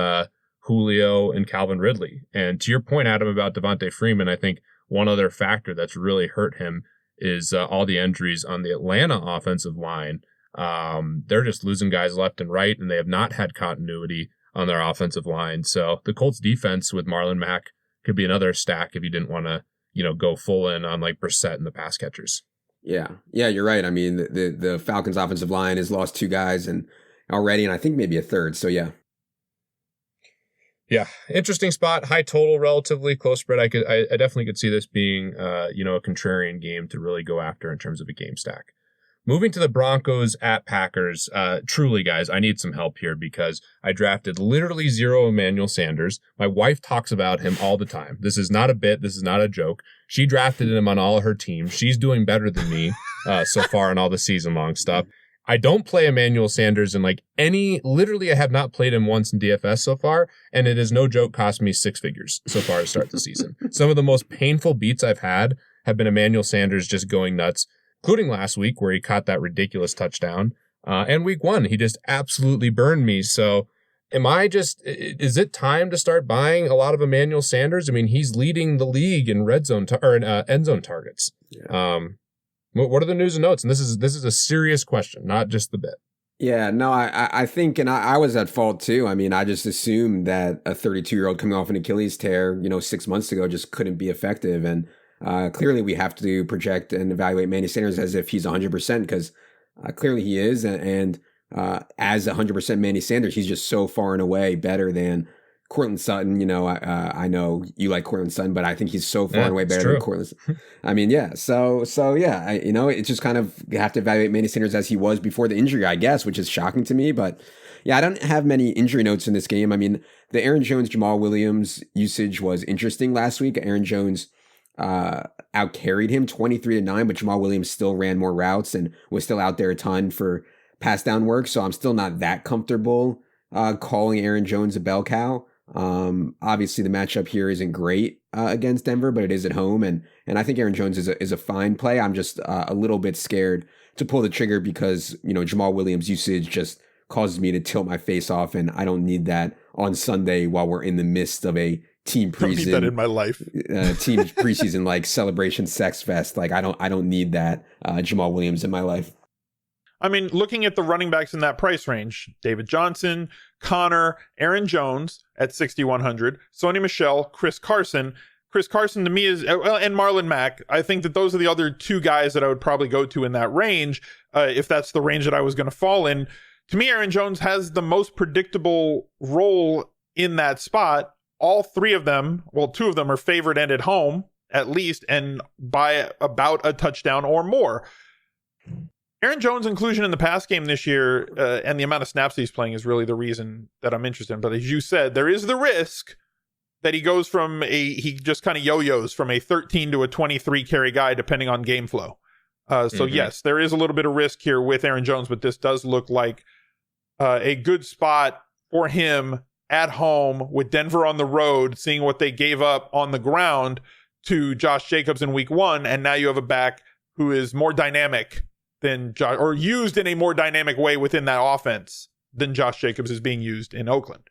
A: Julio and Calvin Ridley. And to your point, Adam, about Devontae Freeman, I think one other factor that's really hurt him is all the injuries on the Atlanta offensive line. They're just losing guys left and right, and they have not had continuity on their offensive line. So the Colts defense with Marlon Mack could be another stack if you didn't want to, go full in on like Brissett and the pass catchers.
B: Yeah, you're right. I mean, the Falcons offensive line has lost two guys and I think maybe a third. So yeah.
A: Yeah, interesting spot. High total, relatively close spread. I definitely could see this being, a contrarian game to really go after in terms of a game stack. Moving to the Broncos at Packers. Truly, guys, I need some help here because I drafted literally zero Emmanuel Sanders. My wife talks about him all the time. This is not a bit. This is not a joke. She drafted him on all of her teams. She's doing better than me so far in all the season-long stuff. I don't play Emmanuel Sanders in literally I have not played him once in DFS so far, and it is no joke cost me six figures so far to start the season. Some of the most painful beats I've had have been Emmanuel Sanders just going nuts, including last week where he caught that ridiculous touchdown. And week 1, he just absolutely burned me. So is it time to start buying a lot of Emmanuel Sanders? I mean, he's leading the league in red zone end zone targets. Yeah. What are the news and notes? And this is a serious question, not just the bet.
B: Yeah, no, I think, and I was at fault too. I mean, I just assumed that a 32-year-old coming off an Achilles tear, 6 months ago just couldn't be effective. And clearly we have to project and evaluate Manny Sanders as if he's 100% because clearly he is. And as 100% Manny Sanders, he's just so far and away better than Courtland Sutton. I know you like Courtland Sutton, but I think he's so far and away better than Courtland. I mean, yeah. So yeah, it's just kind of, you have to evaluate Manny Sanders as he was before the injury, I guess, which is shocking to me. But yeah, I don't have many injury notes in this game. I mean, the Aaron Jones, Jamal Williams usage was interesting last week. Aaron Jones outcarried him 23-9, but Jamal Williams still ran more routes and was still out there a ton for pass down work. So I'm still not that comfortable calling Aaron Jones a bell cow. Obviously the matchup here isn't great against Denver, but it is at home, and I think Aaron Jones is a fine play. I'm just a little bit scared to pull the trigger because Jamal Williams' usage just causes me to tilt my face off, and I don't need that on Sunday while we're in the midst of a team preseason. I don't need
C: that in my life.
B: Team preseason celebration sex fest. I don't need that Jamal Williams in my life.
C: I mean, looking at the running backs in that price range, David Johnson, Connor, Aaron Jones at 6,100, Sony Michel, Chris Carson. Chris Carson to me is, and Marlon Mack. I think that those are the other two guys that I would probably go to in that range, if that's the range that I was going to fall in. To me, Aaron Jones has the most predictable role in that spot. All three of them, well, two of them are favored and at home, at least, and by about a touchdown or more. Aaron Jones' inclusion in the pass game this year and the amount of snaps he's playing is really the reason that I'm interested in. But as you said, there is the risk that he goes from he just kind of yo-yos from a 13 to a 23 carry guy depending on game flow. Yes, there is a little bit of risk here with Aaron Jones, but this does look like a good spot for him at home with Denver on the road, seeing what they gave up on the ground to Josh Jacobs in week 1. And now you have a back who is more dynamic than Josh, or used in a more dynamic way within that offense than Josh Jacobs is being used in Oakland.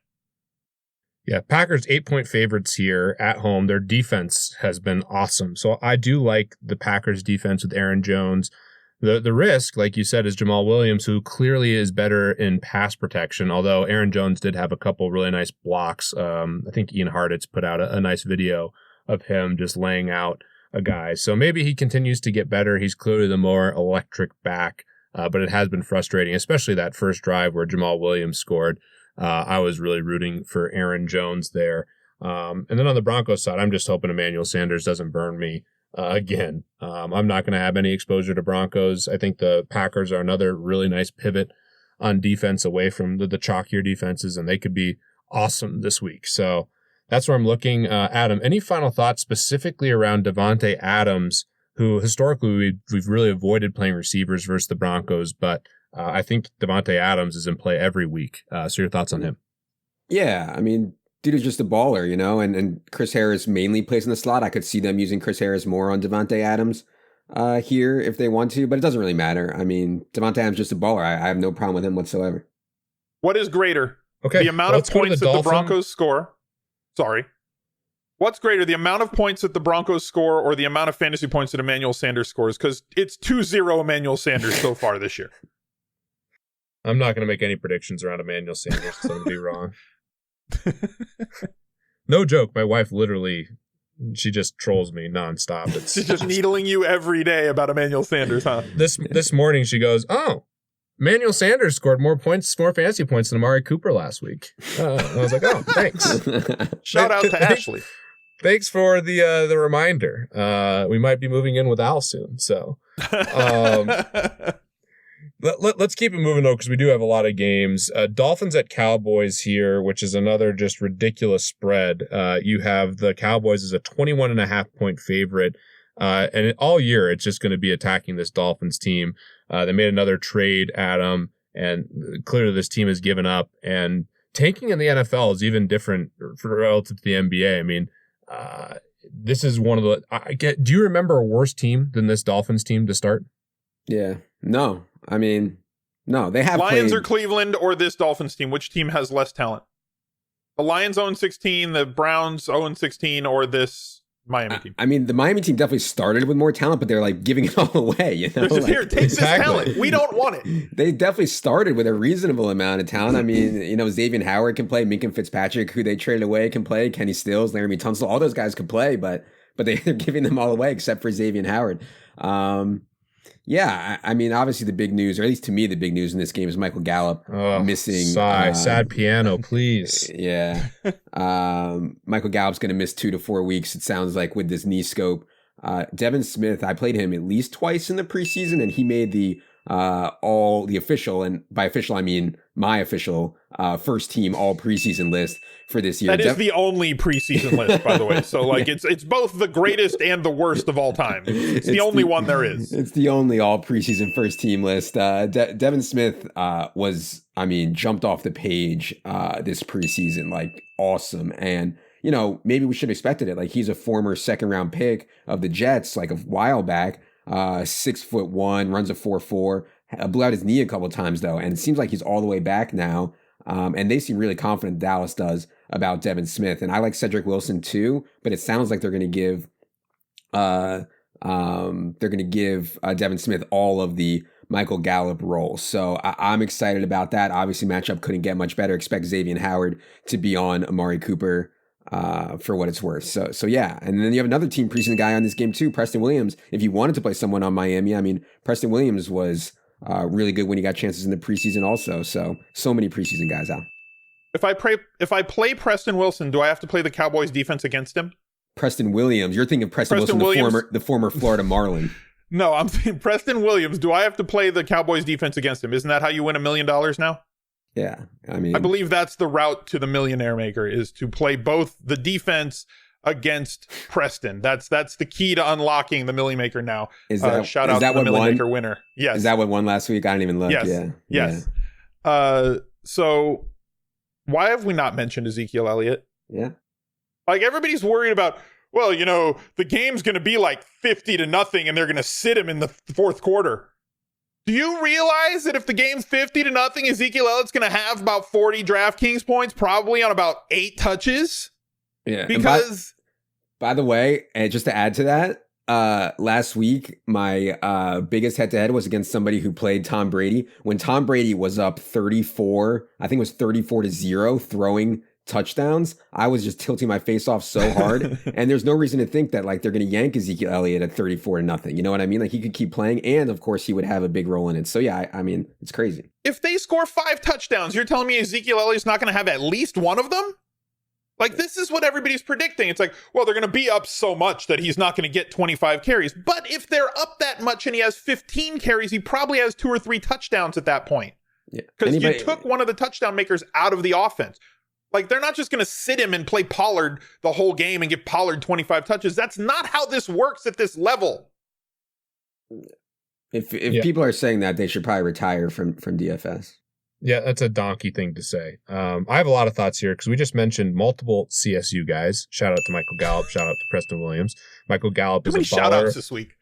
A: Yeah, Packers 8-point favorites here at home. Their defense has been awesome. So I do like the Packers defense with Aaron Jones. The risk, like you said, is Jamal Williams, who clearly is better in pass protection, although Aaron Jones did have a couple really nice blocks. I think Ian Hartitz put out a nice video of him just laying out a guy. So maybe he continues to get better. He's clearly the more electric back, but it has been frustrating, especially that first drive where Jamal Williams scored. I was really rooting for Aaron Jones there. And then on the Broncos side, I'm just hoping Emmanuel Sanders doesn't burn me again. I'm not going to have any exposure to Broncos. I think the Packers are another really nice pivot on defense away from the chalkier defenses, and they could be awesome this week. So that's where I'm looking. Adam, any final thoughts specifically around Davante Adams, who historically we've really avoided playing receivers versus the Broncos, but I think Davante Adams is in play every week. So your thoughts on him?
B: Yeah, I mean, dude is just a baller, and Chris Harris mainly plays in the slot. I could see them using Chris Harris more on Davante Adams here if they want to, but it doesn't really matter. I mean, Davante Adams is just a baller. I have no problem with him whatsoever.
C: What is greater? Okay, the amount of points that the Broncos score. Sorry. What's greater, the amount of points that the Broncos score or the amount of fantasy points that Emmanuel Sanders scores? Because it's 2-0 Emmanuel Sanders so far this year.
A: I'm not going to make any predictions around Emmanuel Sanders because I'm going to be wrong. No joke. My wife literally, she just trolls me nonstop.
C: She's just needling you every day about Emmanuel Sanders, huh?
A: This morning she goes, "Oh, Emmanuel Sanders scored more fantasy points than Amari Cooper last week." And I was like, "Oh, thanks."
C: Shout out to Ashley.
A: Thanks for the reminder. We might be moving in with Al soon, so let's keep it moving though, because we do have a lot of games. Dolphins at Cowboys here, which is another just ridiculous spread. You have the Cowboys as a 21.5 point favorite. All year, it's just going to be attacking this Dolphins team. They made another trade, Adam, and clearly this team has given up. And tanking in the NFL is even different relative to the NBA. I mean, this is one of the. Do you remember a worse team than this Dolphins team to start?
B: Yeah. No. I mean, no. They have
C: Lions
B: played...
C: or Cleveland or this Dolphins team. Which team has less talent? The Lions 0-16, the Browns 0-16, or this Miami team?
B: I mean, the Miami team definitely started with more talent, but they're like giving it all away. You know,
C: just, here, take this talent. We don't want it.
B: They definitely started with a reasonable amount of talent. I mean, you know, Xavier Howard can play, Minka Fitzpatrick, who they traded away, can play, Kenny Stills, Laramie Tunsil, all those guys can play, but they're giving them all away except for Xavier Howard. Yeah, I mean, obviously the big news, or at least to me, the big news in this game is Michael Gallup missing.
A: Sad piano, please.
B: Yeah. Michael Gallup's going to miss 2 to 4 weeks, it sounds like, with this knee scope. Devin Smith, I played him at least twice in the preseason, and he made the official, and by official, I mean my official first team all preseason list for this year.
C: That is the only preseason list, by the way. So like it's both the greatest and the worst of all time. It's the only one there is.
B: It's the only all preseason first team list. Devin Smith jumped off the page this preseason, like awesome. And, you know, maybe we should have expected it. Like, he's a former second round pick of the Jets, like a while back, 6'1", runs a 4.4, blew out his knee a couple of times though. And it seems like he's all the way back now. And they seem really confident, Dallas does, about Devin Smith. And I like Cedric Wilson too, but it sounds like they're going to give Devin Smith all of the Michael Gallup role. So I'm excited about that. Obviously, matchup couldn't get much better. Expect Xavier Howard to be on Amari Cooper for what it's worth. So yeah. And then you have another team preseason guy on this game too, Preston Williams. If you wanted to play someone on Miami, I mean, Preston Williams was really good when he got chances in the preseason also. So many preseason guys out.
C: If I play Preston Wilson, do I have to play the Cowboys defense against him?
B: Preston Williams. You're thinking Preston Wilson, the former Florida Marlin.
C: No, I'm thinking Preston Williams. Do I have to play the Cowboys defense against him? Isn't that how you win $1 million now?
B: Yeah. I mean,
C: I believe that's the route to the millionaire maker, is to play both the defense against Preston. That's the key to unlocking the Million Maker now. Shout out to the Million Maker winner. Yes.
B: Is that what won last week? I didn't even look.
C: Yes.
B: Yeah.
C: Yes. Yeah. So why have we not mentioned Ezekiel Elliott?
B: Yeah.
C: Like, everybody's worried about, well, you know, the game's going to be like 50-0 and they're going to sit him in the fourth quarter. Do you realize that if the game's 50-0, Ezekiel Elliott's going to have about 40 DraftKings points, probably on about 8 touches?
B: Yeah.
C: Because
B: by the way, and just to add to that, last week, my biggest head-to-head was against somebody who played Tom Brady. When Tom Brady was up 34, I think it was 34-0, throwing touchdowns, I was just tilting my face off so hard. And there's no reason to think that like they're going to yank Ezekiel Elliott at 34-0. You know what I mean? Like, he could keep playing, and of course he would have a big role in it. So yeah, I mean, it's crazy.
C: If they score 5 touchdowns, you're telling me Ezekiel Elliott's not going to have at least one of them? Like, this is what everybody's predicting. It's like, well, they're going to be up so much that he's not going to get 25 carries. But if they're up that much and he has 15 carries, he probably has 2 or 3 touchdowns at that point.
B: Yeah.
C: Because you took one of the touchdown makers out of the offense. Like, they're not just going to sit him and play Pollard the whole game and give Pollard 25 touches. That's not how this works at this level.
B: If people are saying that, they should probably retire from DFS.
A: Yeah, that's a donkey thing to say. I have a lot of thoughts here because we just mentioned multiple CSU guys. Shout out to Michael Gallup. Shout out to Preston Williams. Michael Gallup is a baller.
C: Shout outs this week.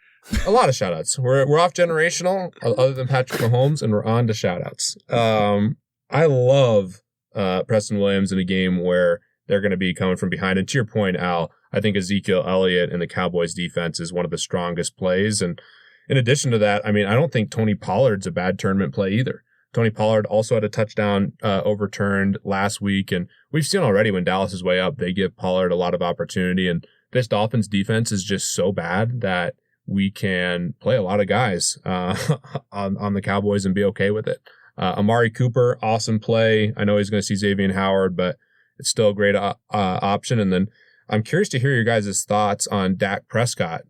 A: A lot of shout outs. We're off generational other than Patrick Mahomes, and we're on to shout outs. I love Preston Williams in a game where they're going to be coming from behind. And to your point, Al, I think Ezekiel Elliott and the Cowboys defense is one of the strongest plays. And in addition to that, I mean, I don't think Tony Pollard's a bad tournament play either. Tony Pollard also had a touchdown overturned last week. And we've seen already when Dallas is way up, they give Pollard a lot of opportunity. And this Dolphins defense is just so bad that we can play a lot of guys on the Cowboys and be okay with it. Amari Cooper, awesome play. I know he's going to see Xavier Howard, but it's still a great option. And then I'm curious to hear your guys' thoughts on Dak Prescott.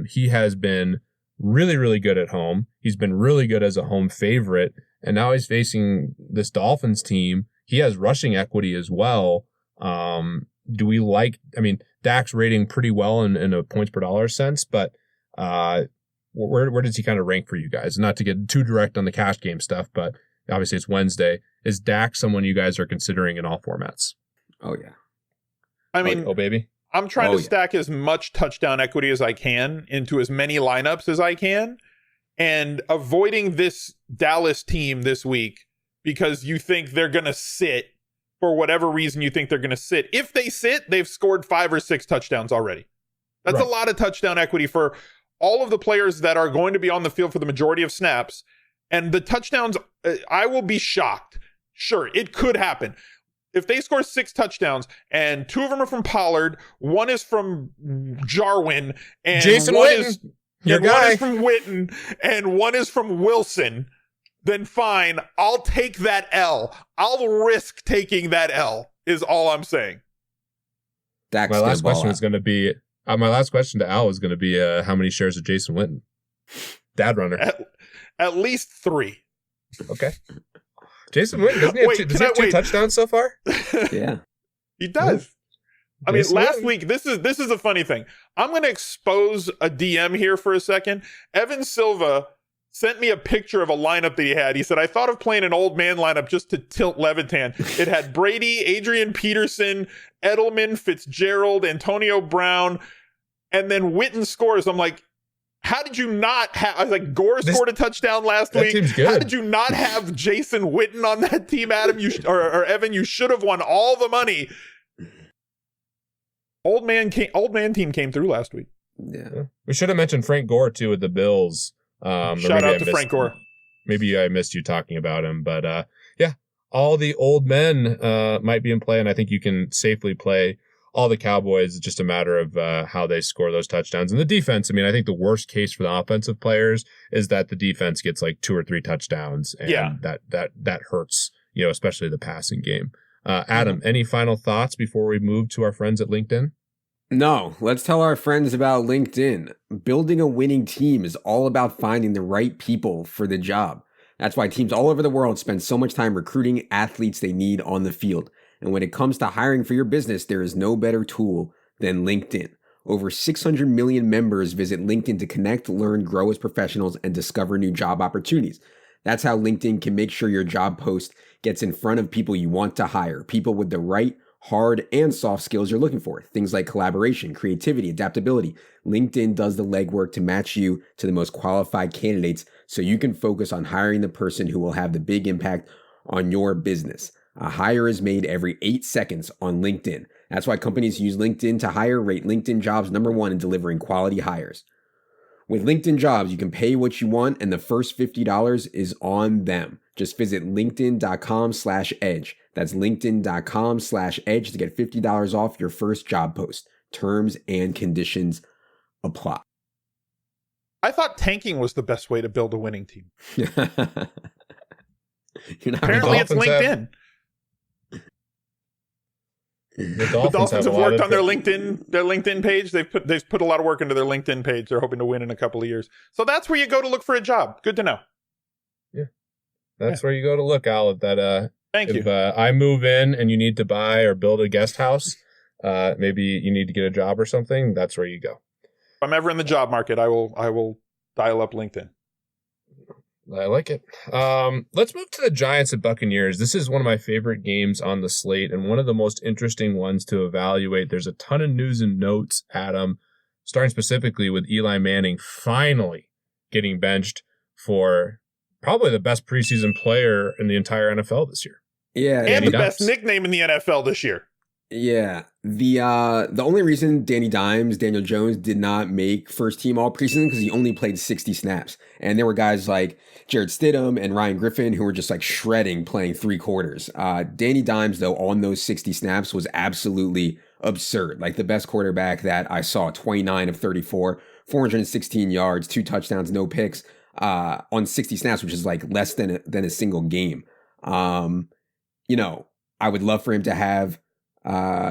A: He has been really, really good at home. He's been really good as a home favorite. And now he's facing this Dolphins team. He has rushing equity as well. Do we like, I mean, Dak's rating pretty well in a points per dollar sense, but Where does he kind of rank for you guys? Not to get too direct on the cash game stuff, but obviously it's Wednesday. Is Dak someone you guys are considering in all formats?
B: Oh, yeah.
C: I mean,
A: oh baby.
C: I'm trying to stack as much touchdown equity as I can into as many lineups as I can, and avoiding this Dallas team this week because you think they're going to sit for whatever reason you think they're going to sit. If they sit, they've scored 5 or 6 touchdowns already. That's a lot of touchdown equity for all of the players that are going to be on the field for the majority of snaps. And the touchdowns, I will be shocked. Sure, it could happen. If they score 6 touchdowns and 2 of them are from Pollard, 1 is from Jarwin, and
A: Jason
C: one
A: Witten,
C: is,
A: your
C: and
A: guy.
C: 1 is from Witten, and 1 is from Wilson, then fine, I'll take that L. I'll risk taking that L, is all I'm saying.
B: Dak's
A: My last
B: gonna ball
A: question
B: out.
A: was going to be, my last question to Al was going to be, how many shares of Jason Witten? Dad runner.
C: At least 3.
A: Okay. Jason Witten, doesn't he have, does he have 2 touchdowns so far?
B: Yeah.
C: He does. I mean,
A: Jason
C: last
A: Witten.
C: week, this is a funny thing. I'm going to expose a DM here for a second. Evan Silva sent me a picture of a lineup that he had. He said, I thought of playing an old man lineup just to tilt Levitan. It had Brady, Adrian Peterson, Edelman, Fitzgerald, Antonio Brown, and then Witten scores. I'm like, how did you not have... I was like, Gore scored a touchdown last
A: that
C: week.
A: team's good.
C: How did you not have Jason Witten on that team, Adam? Or Evan, you should have won all the money. Old man team came through last week.
B: Yeah.
A: We should have mentioned Frank Gore, too, with the Bills.
C: Shout out to Frank Gore.
A: Maybe I missed you talking about him, but yeah, all the old men might be in play, and I think you can safely play all the Cowboys. It's just a matter of how they score those touchdowns. And the defense, I mean, I think the worst case for the offensive players is that the defense gets like 2 or 3 touchdowns, and that hurts, especially the passing game. Adam, any final thoughts before we move to our friends at LinkedIn?
B: No, let's tell our friends about LinkedIn. Building a winning team is all about finding the right people for the job. That's why teams all over the world spend so much time recruiting athletes they need on the field. And when it comes to hiring for your business, there is no better tool than LinkedIn. Over 600 million members visit LinkedIn to connect, learn, grow as professionals, and discover new job opportunities. That's how LinkedIn can make sure your job post gets in front of people you want to hire, people with the right hard and soft skills you're looking for. Things like collaboration, creativity, adaptability. LinkedIn does the legwork to match you to the most qualified candidates so you can focus on hiring the person who will have the big impact on your business. A hire is made every 8 seconds on LinkedIn. That's why companies use LinkedIn to hire, rate LinkedIn Jobs #1 in delivering quality hires. With LinkedIn Jobs, you can pay what you want and the first $50 is on them. Just visit linkedin.com/edge. That's linkedin.com/edge to get $50 off your first job post. Terms and conditions apply.
C: I thought tanking was the best way to build a winning team.
B: You're not
C: Apparently, it's LinkedIn.
A: The
C: Dolphins have worked on their
A: LinkedIn.
C: LinkedIn page. They've put a lot of work into their LinkedIn page. They're hoping to win in a couple of years. So that's where you go to look for a job. Good to know.
A: That's where you go to look, Al.
C: Thank you.
A: If I move in and you need to buy or build a guest house, maybe you need to get a job or something, that's where you go.
C: If I'm ever in the job market, I will dial up LinkedIn.
A: I like it. Let's move to the Giants and Buccaneers. This is one of my favorite games on the slate and one of the most interesting ones to evaluate. There's a ton of news and notes, Adam, starting specifically with Eli Manning finally getting benched for probably the best preseason player in the entire NFL this year.
B: Yeah.
C: And
A: Danny
C: the best
A: Dimes.
C: nickname in the NFL this year.
B: Yeah. The only reason Daniel Jones did not make first team all preseason because he only played 60 snaps. And there were guys like Jared Stidham and Ryan Griffin who were just like shredding playing 3 quarters. Danny Dimes, though, on those 60 snaps was absolutely absurd. Like the best quarterback that I saw, 29 of 34, 416 yards, 2 touchdowns, no picks on 60 snaps, which is like less than a single game. I would love for him to have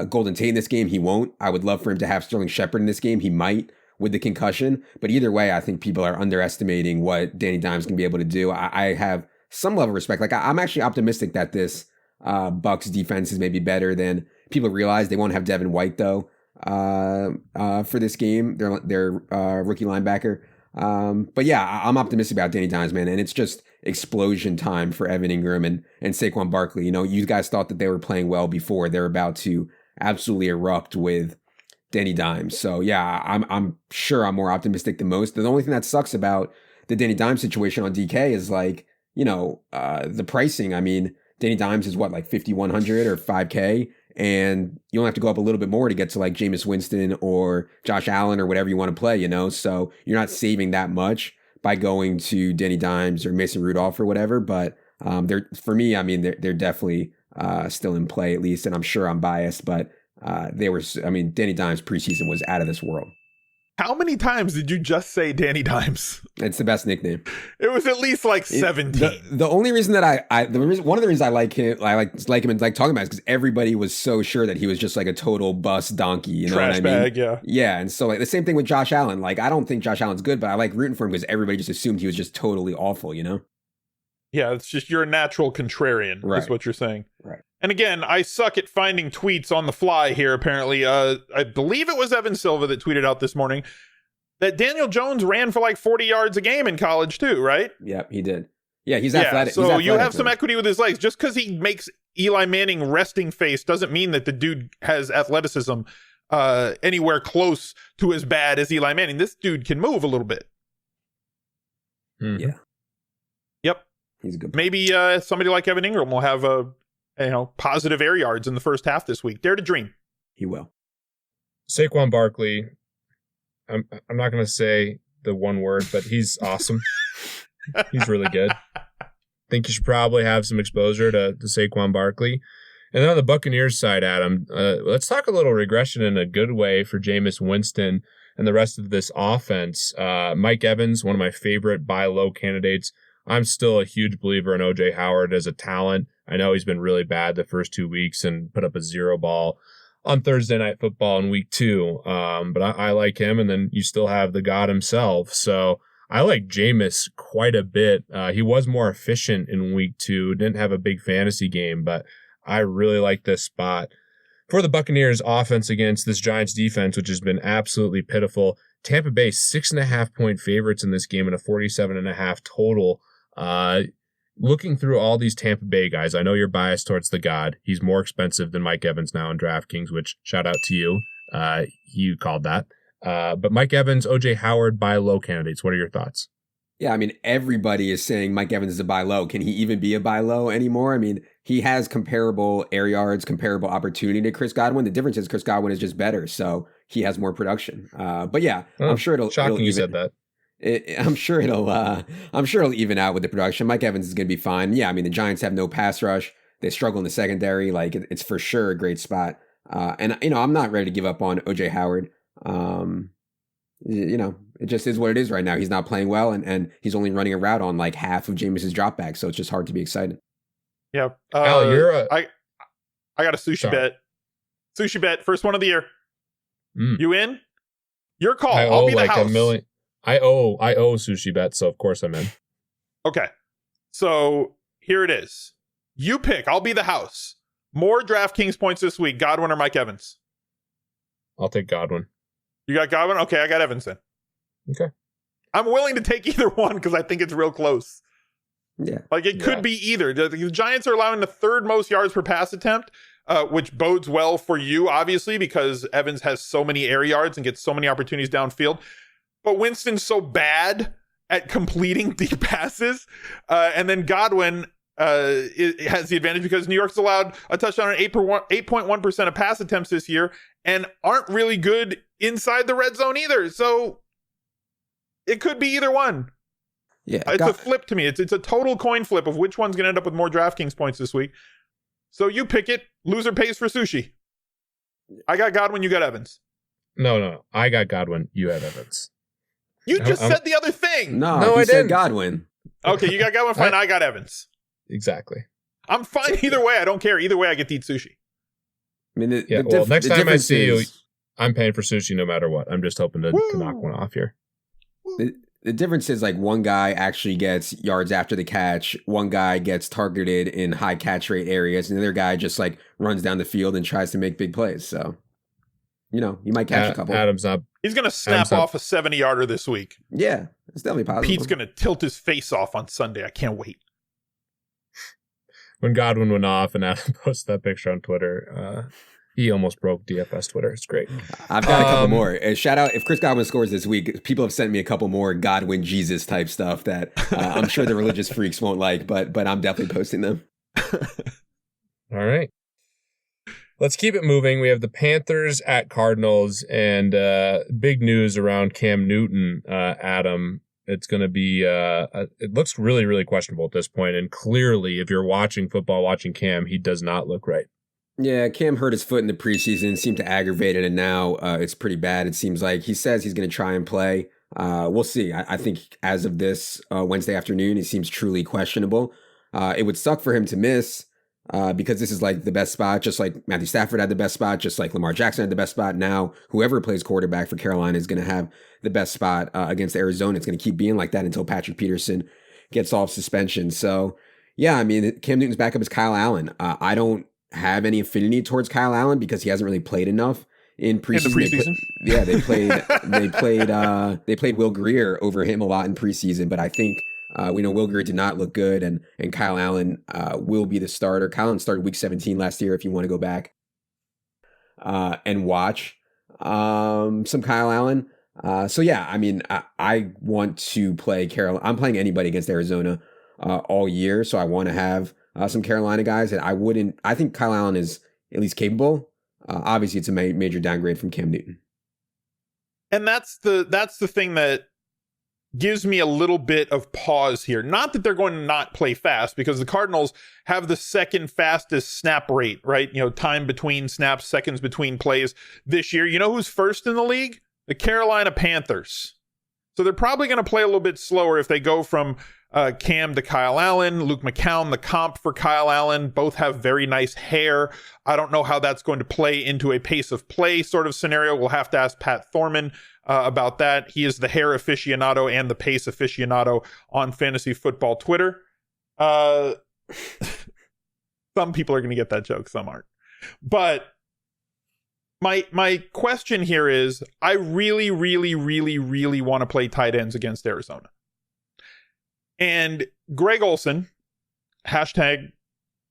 B: Golden Tate in this game. He won't. I would love for him to have Sterling Shepard in this game. He might with the concussion. But either way, I think people are underestimating what Danny Dimes can be able to do. I have some level of respect. Like I'm actually optimistic that this Bucs defense is maybe better than people realize. They won't have Devin White though. for this game. Their rookie linebacker. But yeah, I'm optimistic about Danny Dimes, man, and it's just explosion time for Evan Ingram and Saquon Barkley. You know, you guys thought that they were playing well before. They're about to absolutely erupt with Danny Dimes. So yeah, I'm sure I'm more optimistic than most. The only thing that sucks about the Danny Dimes situation on DK is like, you know, the pricing. I mean, Danny Dimes is what, like 5,100 or 5K, and you only have to go up a little bit more to get to like Jameis Winston or Josh Allen or whatever you want to play, you know? So you're not saving that much by going to Danny Dimes or Mason Rudolph or whatever. But they're, for me, I mean, they're definitely still in play at least, and I'm sure I'm biased, but Danny Dimes preseason was out of this world.
C: How many times did you just say Danny Dimes?
B: It's the best nickname.
C: It was at least like 17.
B: The only reason that one of the reasons I like him and like talking about is because everybody was so sure that he was just like a total bust donkey, you know
C: Trash
B: what I mean?
C: bag, yeah.
B: Yeah, and so like the same thing with Josh Allen. Like I don't think Josh Allen's good, but I like rooting for him because everybody just assumed he was just totally awful, you know?
C: Yeah, it's just you're a natural contrarian,
B: right.
C: Is what you're saying.
B: Right.
C: And again, I suck at finding tweets on the fly here, apparently. I believe it was Evan Silva that tweeted out this morning that Daniel Jones ran for like 40 yards a game in college too, right?
B: Yep, he did. Yeah, he's athletic.
C: So
B: he's athletic,
C: you have some equity with his legs. Just because he makes Eli Manning resting face doesn't mean that the dude has athleticism anywhere close to as bad as Eli Manning. This dude can move a little bit.
B: Yeah.
C: Yep.
B: He's a good player.
C: Maybe somebody like Evan Ingram will have positive air yards in the first half this week. Dare to dream.
B: He will.
A: Saquon Barkley, I'm not going to say the one word, but he's awesome. He's really good. Think you should probably have some exposure to Saquon Barkley. And then on the Buccaneers side, Adam, let's talk a little regression in a good way for Jameis Winston and the rest of this offense. Mike Evans, one of my favorite buy low candidates. I'm still a huge believer in O.J. Howard as a talent. I know he's been really bad the first 2 weeks and put up a 0 ball on Thursday Night Football in week 2. But I like him, and then you still have the God himself. So I like Jameis quite a bit. He was more efficient in week 2, didn't have a big fantasy game, but I really like this spot. For the Buccaneers offense against this Giants defense, which has been absolutely pitiful, Tampa Bay 6.5 point favorites in this game and a 47.5 total. Looking through all these Tampa Bay guys, I know you're biased towards the God. He's more expensive than Mike Evans now in DraftKings, which shout out to you. You called that. But Mike Evans, O.J. Howard, buy low candidates. What are your thoughts?
B: Yeah, I mean, everybody is saying Mike Evans is a buy low. Can he even be a buy low anymore? I mean, he has comparable air yards, comparable opportunity to Chris Godwin. The difference is Chris Godwin is just better, so he has more production. But yeah, I'm sure it'll.
A: Shocking
B: it'll
A: you said that.
B: I'm sure it'll even out with the production. Mike Evans is going to be fine. Yeah, I mean, the Giants have no pass rush. They struggle in the secondary. Like it's for sure a great spot. And I'm not ready to give up on O.J. Howard. It just is what it is right now. He's not playing well, and he's only running a route on like half of Jameis's dropback, so it's just hard to be excited.
C: Yeah.
A: Al,
C: I got a sushi bet. Sushi bet, first one of the year. You in? Your call. I'll be the house.
A: I owe sushi bets, so of course I'm in.
C: Okay. So here it is. You pick. I'll be the house. More DraftKings points this week, Godwin or Mike Evans?
A: I'll take Godwin.
C: You got Godwin? Okay, I got Evans then.
A: Okay.
C: I'm willing to take either one because I think it's real close.
B: Yeah.
C: Like it could be either. The Giants are allowing the third most yards per pass attempt, which bodes well for you, obviously, because Evans has so many air yards and gets so many opportunities downfield. But Winston's so bad at completing deep passes. And then Godwin has the advantage because New York's allowed a touchdown on 8.1% of pass attempts this year and aren't really good inside the red zone either. So it could be either one.
B: Yeah,
C: it's a flip to me. It's a total coin flip of which one's going to end up with more DraftKings points this week. So you pick it. Loser pays for sushi. I got Godwin. You got Evans.
A: No. I got Godwin. You had Evans.
C: You just said the other thing.
B: No,
A: I
B: said
A: didn't.
B: Godwin.
C: Okay, you got Godwin. Fine. I got Evans.
A: Exactly.
C: I'm fine either way. I don't care. Either way, I get to eat sushi.
B: I mean,
A: next time I see you, I'm paying for sushi no matter what. I'm just hoping to knock one off here.
B: The difference is like one guy actually gets yards after the catch, one guy gets targeted in high catch rate areas, and the other guy just like runs down the field and tries to make big plays. So You might catch a couple.
A: Adam's not.
C: He's going to snap off a 70-yarder this week.
B: Yeah, it's definitely possible.
C: Pete's going to tilt his face off on Sunday. I can't wait.
A: When Godwin went off and Adam posted that picture on Twitter, he almost broke DFS Twitter. It's great.
B: I've got a couple more. Shout out, if Chris Godwin scores this week, people have sent me a couple more Godwin Jesus type stuff that I'm sure the religious freaks won't like, but I'm definitely posting them.
A: All right. Let's keep it moving. We have the Panthers at Cardinals, and big news around Cam Newton, Adam. It's going to be, it looks really, really questionable at this point. And clearly, if you're watching football, watching Cam, he does not look right.
B: Yeah, Cam hurt his foot in the preseason, seemed to aggravate it, and now it's pretty bad. It seems like he says he's going to try and play. We'll see. I think as of this Wednesday afternoon, he seems truly questionable. It would suck for him to miss because this is like the best spot, just like Matthew Stafford had the best spot, just like Lamar Jackson had the best spot. Now, whoever plays quarterback for Carolina is going to have the best spot against Arizona. It's going to keep being like that until Patrick Peterson gets off suspension. So, yeah, I mean, Cam Newton's backup is Kyle Allen. I don't have any affinity towards Kyle Allen because he hasn't really played enough in preseason. They played Will Grier over him a lot in preseason, but I think we know Will Grier did not look good, and Kyle Allen will be the starter. Kyle Allen started week 17 last year if you want to go back and watch some Kyle Allen. So yeah, I mean, I want to play Carolina. I'm playing anybody against Arizona all year, so I want to have some Carolina guys, and I think Kyle Allen is at least capable. Obviously, it's a major downgrade from Cam Newton.
C: And that's the thing that gives me a little bit of pause here. Not that they're going to not play fast, because the Cardinals have the second fastest snap rate, right? Time between snaps, seconds between plays this year. You know who's first in the league? The Carolina Panthers. So they're probably going to play a little bit slower if they go from Cam to Kyle Allen. Luke McCown, the comp for Kyle Allen, both have very nice hair. I don't know how that's going to play into a pace of play sort of scenario. We'll have to ask Pat Thorman about that. He is the hair aficionado and the pace aficionado on fantasy football Twitter. Some people are going to get that joke, some aren't. But my question here is, I really, really, really, really want to play tight ends against Arizona. And Greg Olsen, hashtag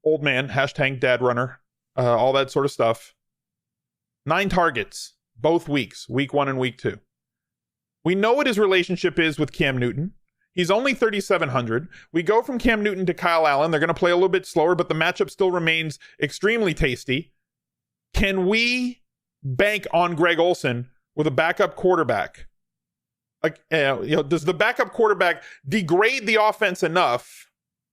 C: old man, hashtag dad runner, all that sort of stuff. 9 targets, both weeks, week 1 and week 2. We know what his relationship is with Cam Newton. He's only 3,700. We go from Cam Newton to Kyle Allen. They're going to play a little bit slower, but the matchup still remains extremely tasty. Can we bank on Greg Olsen with a backup quarterback? Does the backup quarterback degrade the offense enough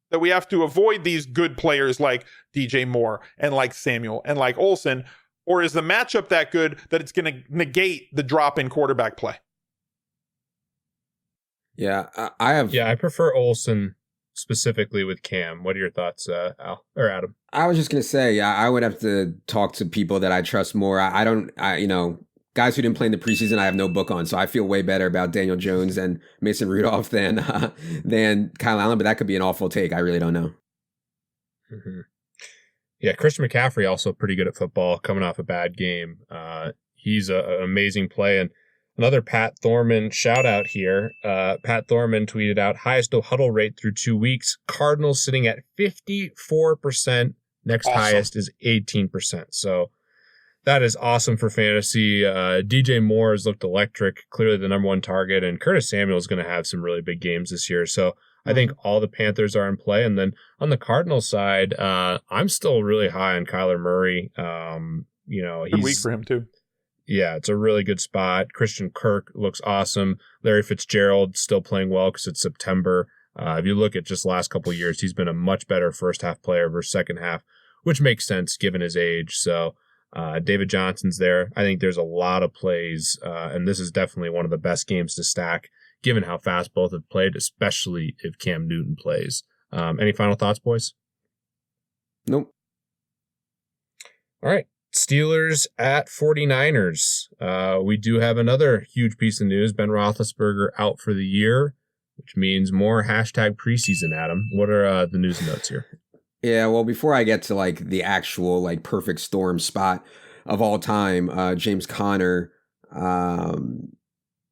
C: that we have to avoid these good players like DJ Moore and like Samuel and like Olsen? Or is the matchup that good that it's going to negate the drop in quarterback play?
B: Yeah, I
A: prefer Olsen specifically with Cam. What are your thoughts, Al or Adam?
B: I was just going to say, I would have to talk to people that I trust more. Guys who didn't play in the preseason, I have no book on, so I feel way better about Daniel Jones and Mason Rudolph than Kyle Allen, but that could be an awful take. I really don't know.
A: Mm-hmm. Yeah, Christian McCaffrey also pretty good at football, coming off a bad game. He's an amazing play. And another Pat Thorman shout out here. Pat Thorman tweeted out, highest no huddle rate through 2 weeks. Cardinals sitting at 54%. Next awesome. Highest is 18%. So that is awesome for fantasy. DJ Moore has looked electric, clearly the number 1 target, and Curtis Samuel is going to have some really big games this year. So I think all the Panthers are in play. And then on the Cardinals side, I'm still really high on Kyler Murray.
C: Good week for him too.
A: Yeah, it's a really good spot. Christian Kirk looks awesome. Larry Fitzgerald still playing well because it's September. If you look at just the last couple of years, he's been a much better first half player versus second half, which makes sense given his age. So David Johnson's there. I think there's a lot of plays, and this is definitely one of the best games to stack, given how fast both have played, especially if Cam Newton plays. Any final thoughts, boys?
B: Nope.
A: All right. Steelers at 49ers. We do have another huge piece of news. Ben Roethlisberger out for the year, which means more hashtag preseason, Adam. What are the news and notes here?
B: Yeah, well, before I get to the actual perfect storm spot of all time, James Conner,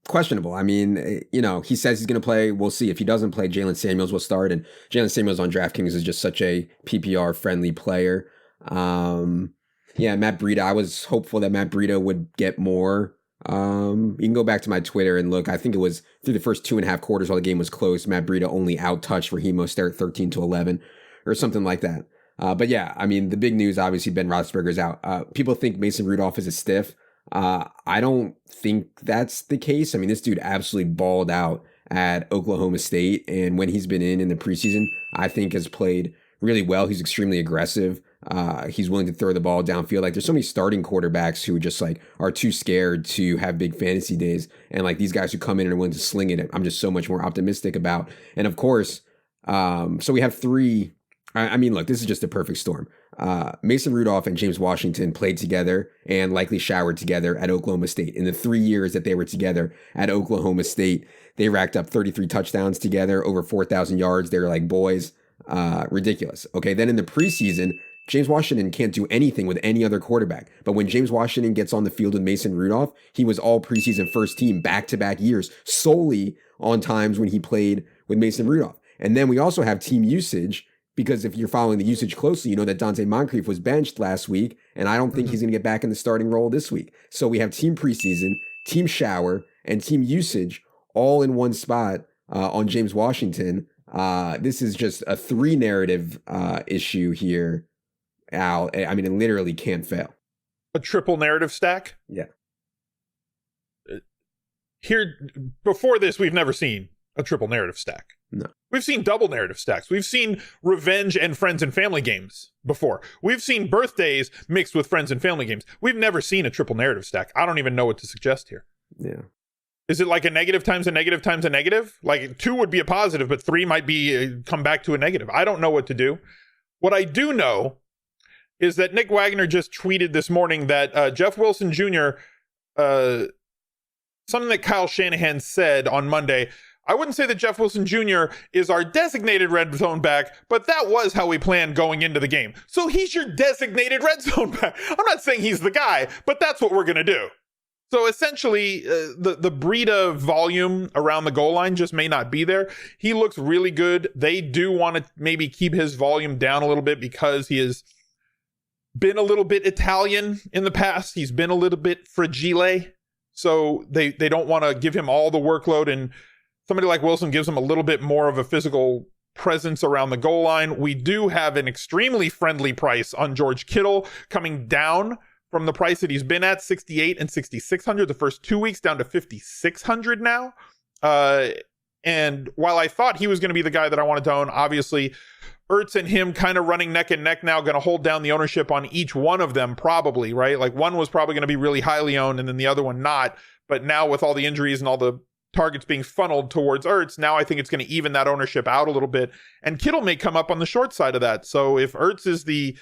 B: questionable. I mean, he says he's going to play. We'll see. If he doesn't play, Jalen Samuels will start. And Jalen Samuels on DraftKings is just such a PPR-friendly player. Matt Breida. I was hopeful that Matt Breida would get more. You can go back to my Twitter and look. I think it was through the first 2.5 quarters while the game was close, Matt Breida only out-touched Raheem Mostert 13-11 or something like that. But yeah, I mean, the big news, obviously, Ben Roethlisberger's out. People think Mason Rudolph is a stiff. I don't think that's the case. I mean, this dude absolutely balled out at Oklahoma State. And when he's been in the preseason, I think has played really well. He's extremely aggressive. He's willing to throw the ball downfield. Like, there's so many starting quarterbacks who just like are too scared to have big fantasy days. And like these guys who come in and are willing to sling it, I'm just so much more optimistic about. And of course, so we have three. I mean, look, this is just a perfect storm. Mason Rudolph and James Washington played together and likely showered together at Oklahoma State. In the 3 years that they were together at Oklahoma State, they racked up 33 touchdowns together, over 4,000 yards. They were like boys. Ridiculous. Okay, then in the preseason, James Washington can't do anything with any other quarterback. But when James Washington gets on the field with Mason Rudolph, he was all preseason first team back-to-back years solely on times when he played with Mason Rudolph. And then we also have team usage, because if you're following the usage closely, you know that Dante Moncrief was benched last week, and I don't think he's going to get back in the starting role this week. So we have team preseason, team shower, and team usage all in one spot on James Washington. This is just a 3 narrative issue here, Al. I mean, it literally can't fail.
C: A triple narrative stack?
B: Yeah.
C: Here, before this, we've never seen a triple narrative stack.
B: No.
C: We've seen double narrative stacks. We've seen revenge and friends and family games before. We've seen birthdays mixed with friends and family games. We've never seen a triple narrative stack. I don't even know what to suggest here.
B: Yeah.
C: Is it like a negative times a negative times a negative? Like 2 would be a positive, but 3 might be come back to a negative. I don't know what to do. What I do know is that Nick Wagner just tweeted this morning that Jeff Wilson Jr., something that Kyle Shanahan said on Monday. I wouldn't say that Jeff Wilson Jr. is our designated red zone back, but that was how we planned going into the game. So he's your designated red zone back. I'm not saying he's the guy, but that's what we're going to do. So essentially, the Breida volume around the goal line just may not be there. He looks really good. They do want to maybe keep his volume down a little bit because he has been a little bit Italian in the past. He's been a little bit fragile. So they don't want to give him all the workload, and somebody like Wilson gives him a little bit more of a physical presence around the goal line. We do have an extremely friendly price on George Kittle, coming down from the price that he's been at, 6,800 and 6,600 the first 2 weeks, down to 5,600 now. And while I thought he was going to be the guy that I wanted to own, obviously Ertz and him kind of running neck and neck now, going to hold down the ownership on each one of them probably, right? Like one was probably going to be really highly owned and then the other one not. But now with all the injuries and all the targets being funneled towards Ertz, now I think it's going to even that ownership out a little bit. And Kittle may come up on the short side of that. So if Ertz is the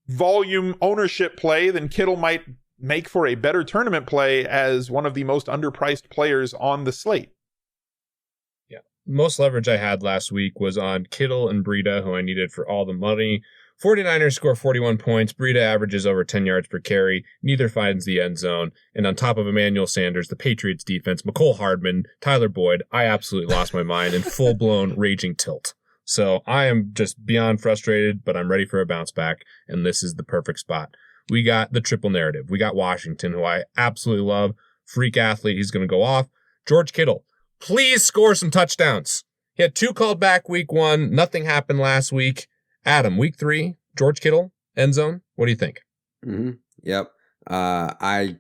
C: volume ownership play, then Kittle might make for a better tournament play as one of the most underpriced players on the slate.
A: Yeah. Most leverage I had last week was on Kittle and Breida, who I needed for all the money. 49ers score 41 points. Breida averages over 10 yards per carry. Neither finds the end zone. And on top of Emmanuel Sanders, the Patriots defense, McCole Hardman, Tyler Boyd, I absolutely lost my mind in full-blown raging tilt. So I am just beyond frustrated, but I'm ready for a bounce back, and this is the perfect spot. We got the triple narrative. We got Washington, who I absolutely love. Freak athlete. He's going to go off. George Kittle, please score some touchdowns. He had 2 called back week 1. Nothing happened last week. Adam, week 3, George Kittle, end zone. What do you think?
B: Mm-hmm. Yep. I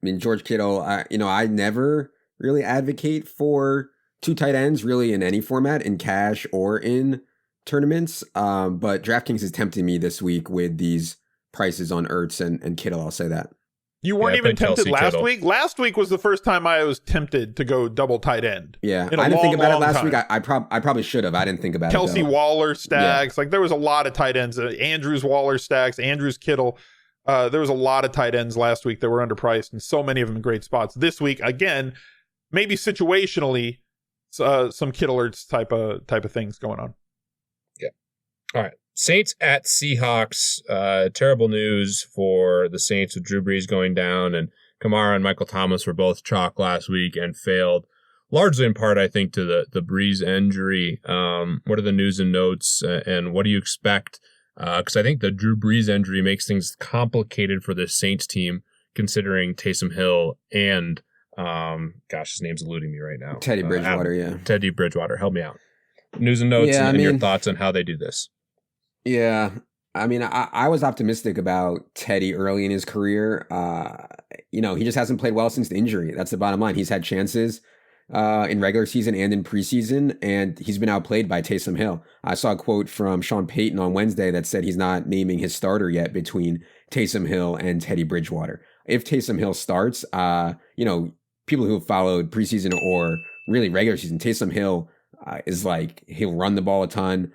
B: mean, George Kittle, I never really advocate for 2 tight ends really in any format, in cash or in tournaments. But DraftKings is tempting me this week with these prices on Ertz and Kittle. I'll say that.
C: You weren't even tempted
A: Kelsey
C: last
A: Kittle.
C: week? Last week was the first time I was tempted to go double tight end.
B: Yeah, I didn't think about it last week. I probably should have. I didn't think about
C: Kelsey
B: it. Kelsey
C: Waller stacks. Yeah. Like there was a lot of tight ends. Andrews Waller stacks. Andrews Kittle. There was a lot of tight ends last week that were underpriced, and so many of them in great spots. This week, again, maybe situationally, some Kittle Ertz type of things going on.
A: Yeah. All right. Saints at Seahawks. Terrible news for the Saints with Drew Brees going down, and Kamara and Michael Thomas were both chalk last week and failed, largely in part, I think, to the Brees injury. What are the news and notes, and what do you expect? Because I think the Drew Brees injury makes things complicated for the Saints team, considering Taysom Hill and, his name's eluding me right now.
B: Teddy Bridgewater,
A: Teddy Bridgewater, help me out. News and notes and your thoughts on how they do this.
B: Yeah, I mean, I was optimistic about Teddy early in his career. He just hasn't played well since the injury. That's the bottom line. He's had chances in regular season and in preseason, and he's been outplayed by Taysom Hill. I saw a quote from Sean Payton on Wednesday that said he's not naming his starter yet between Taysom Hill and Teddy Bridgewater. If Taysom Hill starts, people who have followed preseason or really regular season, Taysom Hill is like, he'll run the ball a ton.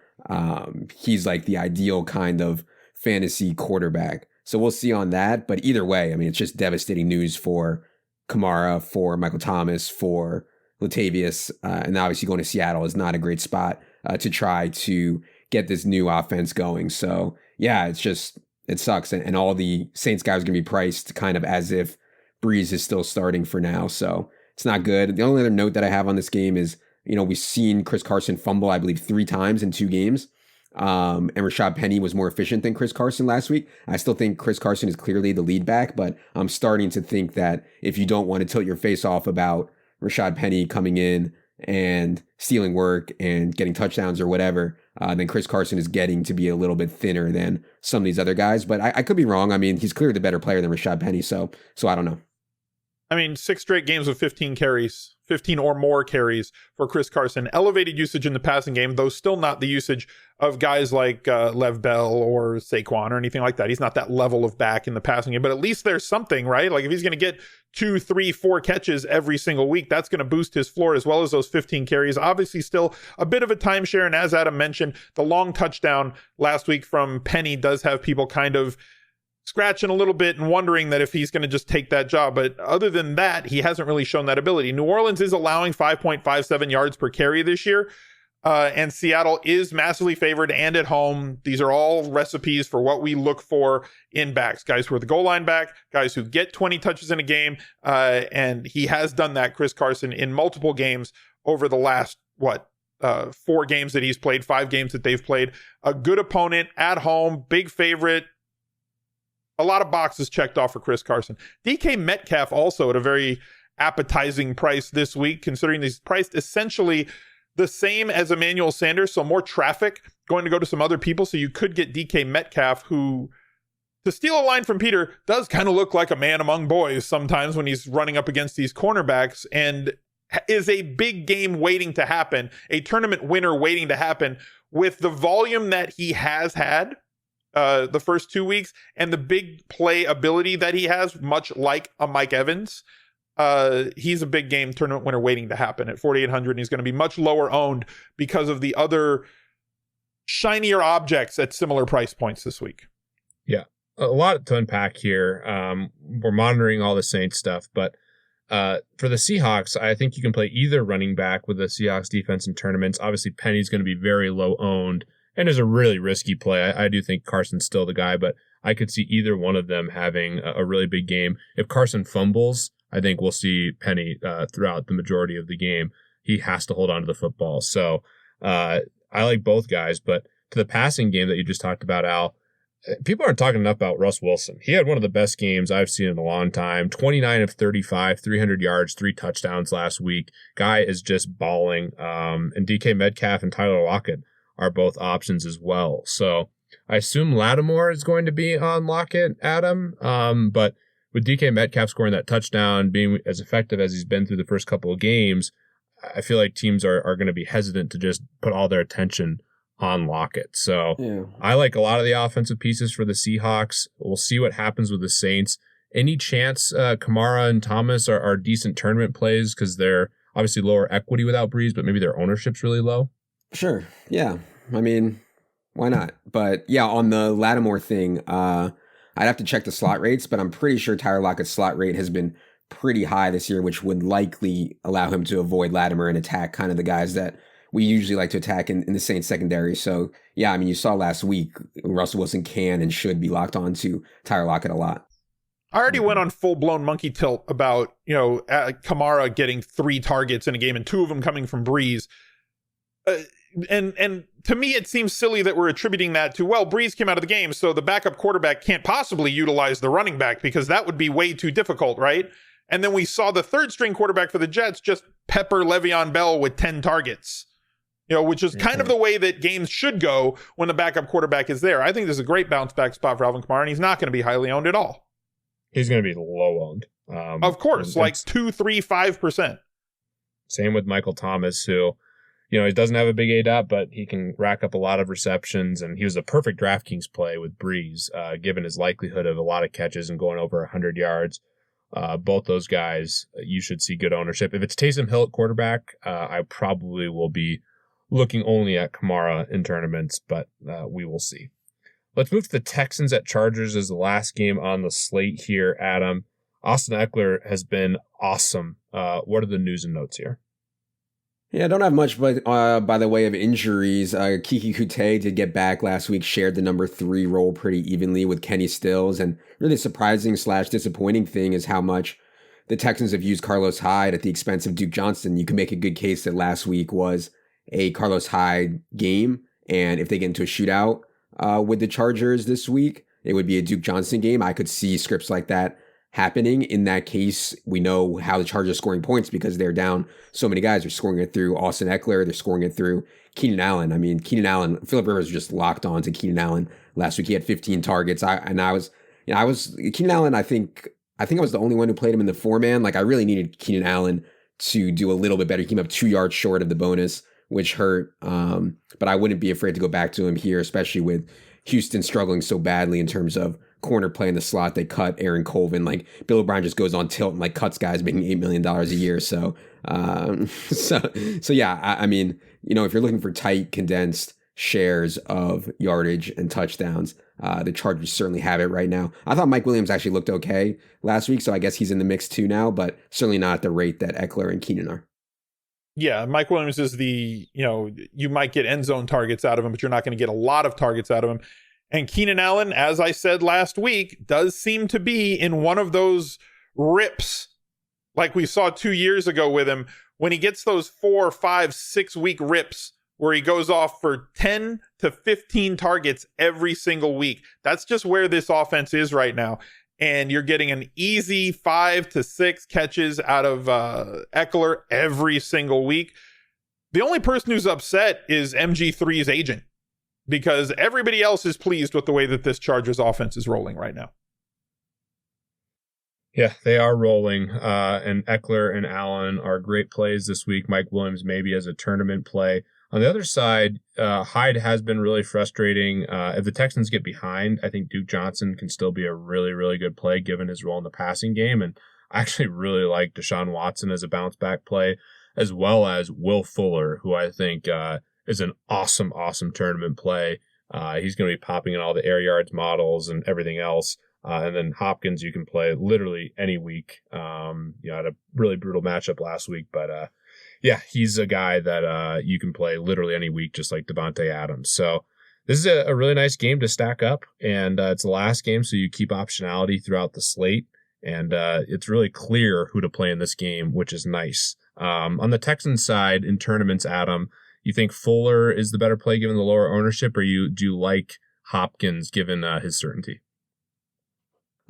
B: He's like the ideal kind of fantasy quarterback. So we'll see on that. But either way, I mean, it's just devastating news for Kamara, for Michael Thomas, for Latavius, and obviously going to Seattle is not a great spot to try to get this new offense going. So yeah, it sucks. And all the Saints guys are going to be priced kind of as if Breeze is still starting for now. So it's not good. The only other note that I have on this game is, we've seen Chris Carson fumble, I believe, 3 times in 2 games. And Rashad Penny was more efficient than Chris Carson last week. I still think Chris Carson is clearly the lead back, but I'm starting to think that if you don't want to tilt your face off about Rashad Penny coming in and stealing work and getting touchdowns or whatever, then Chris Carson is getting to be a little bit thinner than some of these other guys. But I could be wrong. I mean, he's clearly the better player than Rashad Penny, so I don't know.
C: I mean, 6 straight games with 15 carries, 15 or more carries for Chris Carson. Elevated usage in the passing game, though still not the usage of guys like Lev Bell or Saquon or anything like that. He's not that level of back in the passing game, but at least there's something, right? Like if he's going to get 2, 3, 4 catches every single week, that's going to boost his floor as well as those 15 carries. Obviously still a bit of a timeshare, and as Adam mentioned, the long touchdown last week from Penny does have people kind of scratching a little bit and wondering that if he's going to just take that job. But other than that, he hasn't really shown that ability. New Orleans is allowing 5.57 yards per carry this year. And Seattle is massively favored and at home. These are all recipes for what we look for in backs. Guys who are the goal line back, guys who get 20 touches in a game. And he has done that, Chris Carson, in multiple games over the last, 4 games that he's played, 5 games that they've played. A good opponent at home, big favorite. A lot of boxes checked off for Chris Carson. DK Metcalf also at a very appetizing price this week, considering he's priced essentially the same as Emmanuel Sanders, so more traffic going to go to some other people. So you could get DK Metcalf, who, to steal a line from Peter, does kind of look like a man among boys sometimes when he's running up against these cornerbacks, and is a big game waiting to happen, a tournament winner waiting to happen with the volume that he has had the first 2 weeks and the big play ability that he has, much like a Mike Evans. He's a big game tournament winner waiting to happen at 4,800, and he's going to be much lower owned because of the other shinier objects at similar price points this week.
A: Yeah, a lot to unpack here. We're monitoring all the Saints stuff, but for the Seahawks, I think you can play either running back with the Seahawks defense in tournaments. Obviously, Penny's going to be very low owned and is a really risky play. I do think Carson's still the guy, but I could see either one of them having a really big game. If Carson fumbles, I think we'll see Penny throughout the majority of the game. He has to hold on to the football. So I like both guys, but to the passing game that you just talked about, Al, people aren't talking enough about Russ Wilson. He had one of the best games I've seen in a long time. 29 of 35, 300 yards, 3 touchdowns last week. Guy is just balling. And DK Metcalf and Tyler Lockett are both options as well. So I assume Lattimore is going to be on Lockett, Adam. But with DK Metcalf scoring that touchdown, being as effective as he's been through the first couple of games, I feel like teams are going to be hesitant to just put all their attention on Lockett. So yeah. I like a lot of the offensive pieces for the Seahawks. We'll see what happens with the Saints. Any chance Kamara and Thomas are decent tournament plays because they're obviously lower equity without Breeze, but maybe their ownership's really low?
B: Sure. Yeah. I mean, why not? But yeah, on the Lattimore thing, I'd have to check the slot rates, but I'm pretty sure Tyler Lockett's slot rate has been pretty high this year, which would likely allow him to avoid Lattimore and attack kind of the guys that we usually like to attack in the Saints secondary. So yeah, I mean, you saw last week Russell Wilson can and should be locked on to Tyler Lockett a lot.
C: I already went on full-blown monkey tilt about, Kamara getting 3 targets in a game and 2 of them coming from Breeze. And to me, it seems silly that we're attributing that to, well, Breeze came out of the game, so the backup quarterback can't possibly utilize the running back because that would be way too difficult, right? And then we saw the third-string quarterback for the Jets just pepper Le'Veon Bell with 10 targets, which is kind of the way that games should go when the backup quarterback is there. I think this is a great bounce-back spot for Alvin Kamara, and he's not going to be highly owned at all.
A: He's going to be low owned.
C: Of course, like 2, 3, 5%.
A: Same with Michael Thomas, who, he doesn't have a big ADOT, but he can rack up a lot of receptions. And he was a perfect DraftKings play with Breeze, given his likelihood of a lot of catches and going over 100 yards. Both those guys, you should see good ownership. If it's Taysom Hill at quarterback, I probably will be looking only at Kamara in tournaments, but we will see. Let's move to the Texans at Chargers as the last game on the slate here, Adam. Austin Eckler has been awesome. What are the news and notes here?
B: Yeah, I don't have much, but by the way of injuries, Kiki Kute did get back last week, shared the number 3 role pretty evenly with Kenny Stills. And really surprising / disappointing thing is how much the Texans have used Carlos Hyde at the expense of Duke Johnson. You can make a good case that last week was a Carlos Hyde game. And if they get into a shootout with the Chargers this week, it would be a Duke Johnson game. I could see scripts like that happening. In that case, we know how the Chargers are scoring points because they're down so many guys. They're scoring it through Austin Eckler. They're scoring it through Keenan Allen. I mean, Keenan Allen, Phillip Rivers just locked on to Keenan Allen last week. He had 15 targets. Keenan Allen, I think I was the only one who played him in the 4-man. Like, I really needed Keenan Allen to do a little bit better. He came up 2 yards short of the bonus, which hurt. But I wouldn't be afraid to go back to him here, especially with Houston struggling so badly in terms of corner play in the slot. They cut Aaron Colvin. Like, Bill O'Brien just goes on tilt and cuts guys making $8 million a year. So yeah, I mean, if you're looking for tight, condensed shares of yardage and touchdowns, the Chargers certainly have it right now. I thought Mike Williams actually looked okay last week, so I guess he's in the mix too now, but certainly not at the rate that Eckler and Keenan are.
C: Yeah, Mike Williams is you might get end zone targets out of him, but you're not going to get a lot of targets out of him. And Keenan Allen, as I said last week, does seem to be in one of those rips like we saw 2 years ago with him, when he gets those 4, 5, 6 week rips where he goes off for 10 to 15 targets every single week. That's just where this offense is right now. And you're getting an easy 5 to 6 catches out of Eckler every single week. The only person who's upset is MG3's agent, because everybody else is pleased with the way that this Chargers offense is rolling right now.
A: Yeah, they are rolling. And Eckler and Allen are great plays this week. Mike Williams maybe as a tournament play. On the other side, Hyde has been really frustrating. If the Texans get behind, I think Duke Johnson can still be a really, really good play given his role in the passing game. And I actually really like Deshaun Watson as a bounce back play, as well as Will Fuller, who I think is an awesome, awesome tournament play. He's going to be popping in all the air yards models and everything else. And then Hopkins, you can play literally any week. Had a really brutal matchup last week, but yeah, he's a guy that you can play literally any week, just like Devontae Adams. So this is a really nice game to stack up, and it's the last game, so you keep optionality throughout the slate, and it's really clear who to play in this game, which is nice. On the Texans side, in tournaments, Adam, you think Fuller is the better play given the lower ownership, or do you like Hopkins given his certainty?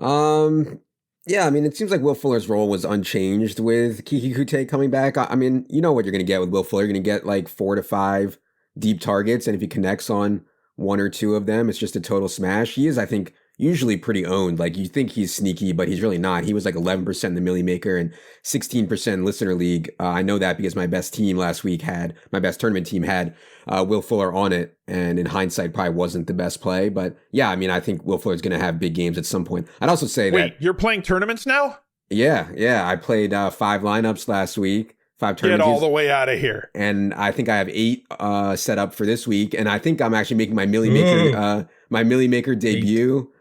B: Yeah, I mean, it seems like Will Fuller's role was unchanged with Kiki Kute coming back. I mean, you know what you're going to get with Will Fuller. You're going to get 4 to 5 deep targets, and if he connects on 1 or 2 of them, it's just a total smash. He is, I think, usually pretty owned. You think he's sneaky, but he's really not. He was 11% in the Millie Maker and 16% Listener League. I know that because my best tournament team had Will Fuller on it, and in hindsight probably wasn't the best play. But yeah, I mean, I think Will Fuller's going to have big games at some point. I'd also say
C: Wait, you're playing tournaments now?
B: Yeah. I played 5 lineups last week. 5 tournaments.
C: Get all the way out of here.
B: And I think I have 8 set up for this week. And I think I'm actually making my Millie Maker debut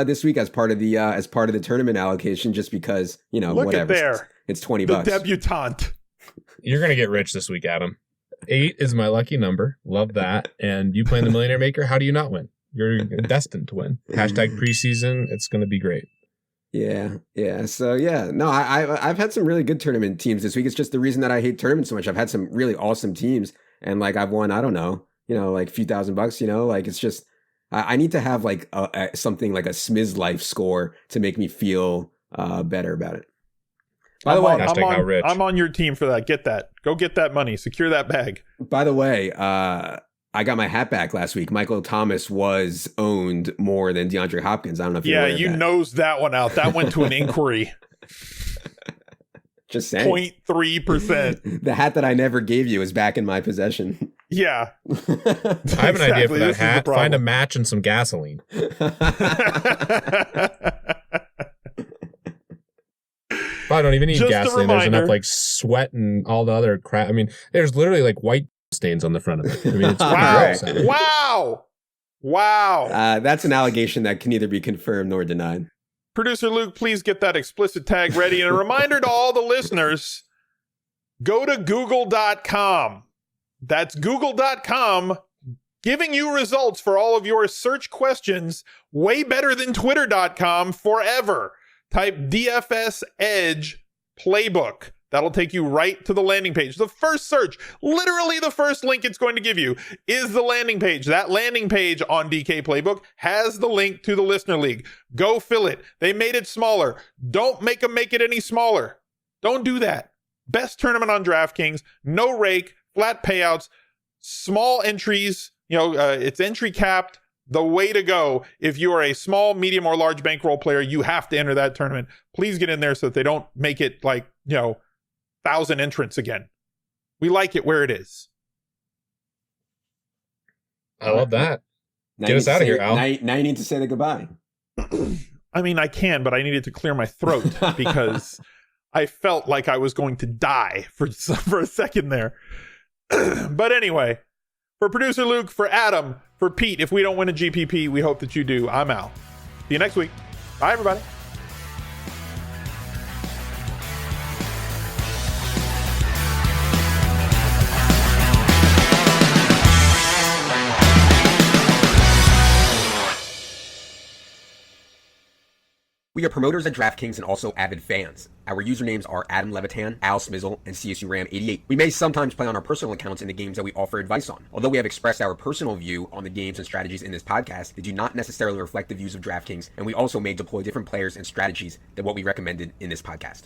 B: this week as part of the tournament allocation, just because,
C: Look
B: whatever.
C: At there.
B: It's $20.
C: The debutante.
A: You're going to get rich this week, Adam. 8 is my lucky number. Love that. And you playing the Millionaire Maker, how do you not win? You're destined to win. Hashtag preseason. It's going to be great.
B: Yeah. So no, I've had some really good tournament teams this week. It's just the reason that I hate tournaments so much. I've had some really awesome teams, and like I've won, I don't know, like a few $1,000. Like it's just I need to have like something like a Smiz Life score to make me feel better about it. By the way,
C: I'm on your team for that. Get that. Go get that money. Secure that bag.
B: By the way, I got my hat back last week. Michael Thomas was owned more than DeAndre Hopkins. I don't know if you
C: nosed that one out. That went to an inquiry.
B: Just saying.
C: 0.3%.
B: The hat that I never gave you is back in my possession.
C: Yeah.
A: I have an idea for that hat. Find a match and some gasoline. I don't even need gasoline. There's enough like sweat and all the other crap. I mean, there's literally like white stains on the front of it. I mean, it's
C: Wow.
B: That's an allegation that can neither be confirmed nor denied.
C: Producer Luke, please get that explicit tag ready. And a reminder to all the listeners, go to google.com. That's google.com, giving you results for all of your search questions way better than twitter.com forever. Type DFS Edge playbook. That'll take you right to the landing page. The first search, literally the first link it's going to give you is the landing page. That landing page on DK Playbook has the link to the Listener League. Go fill it. They made it smaller. Don't make them make it any smaller. Don't do that. Best tournament on DraftKings. No rake, flat payouts, small entries. It's entry capped. The way to go. If you are a small, medium, or large bankroll player, you have to enter that tournament. Please get in there so that they don't make it like, 1,000 entrants again. We like it where it is.
A: I love that. Get us out of here, Al.
B: Now you need to say the goodbye.
C: I mean, I can, but I needed to clear my throat because I felt like I was going to die for a second there. But anyway, for producer Luke, for Adam, for Pete, if we don't win a GPP, we hope that you do. I'm Al. See you next week. Bye, everybody.
B: We are promoters at DraftKings and also avid fans. Our usernames are Adam Levitan, Al Smizzle, and CSU Ram 88. We may sometimes play on our personal accounts in the games that we offer advice on. Although we have expressed our personal view on the games and strategies in this podcast, they do not necessarily reflect the views of DraftKings, and we also may deploy different players and strategies than what we recommended in this podcast.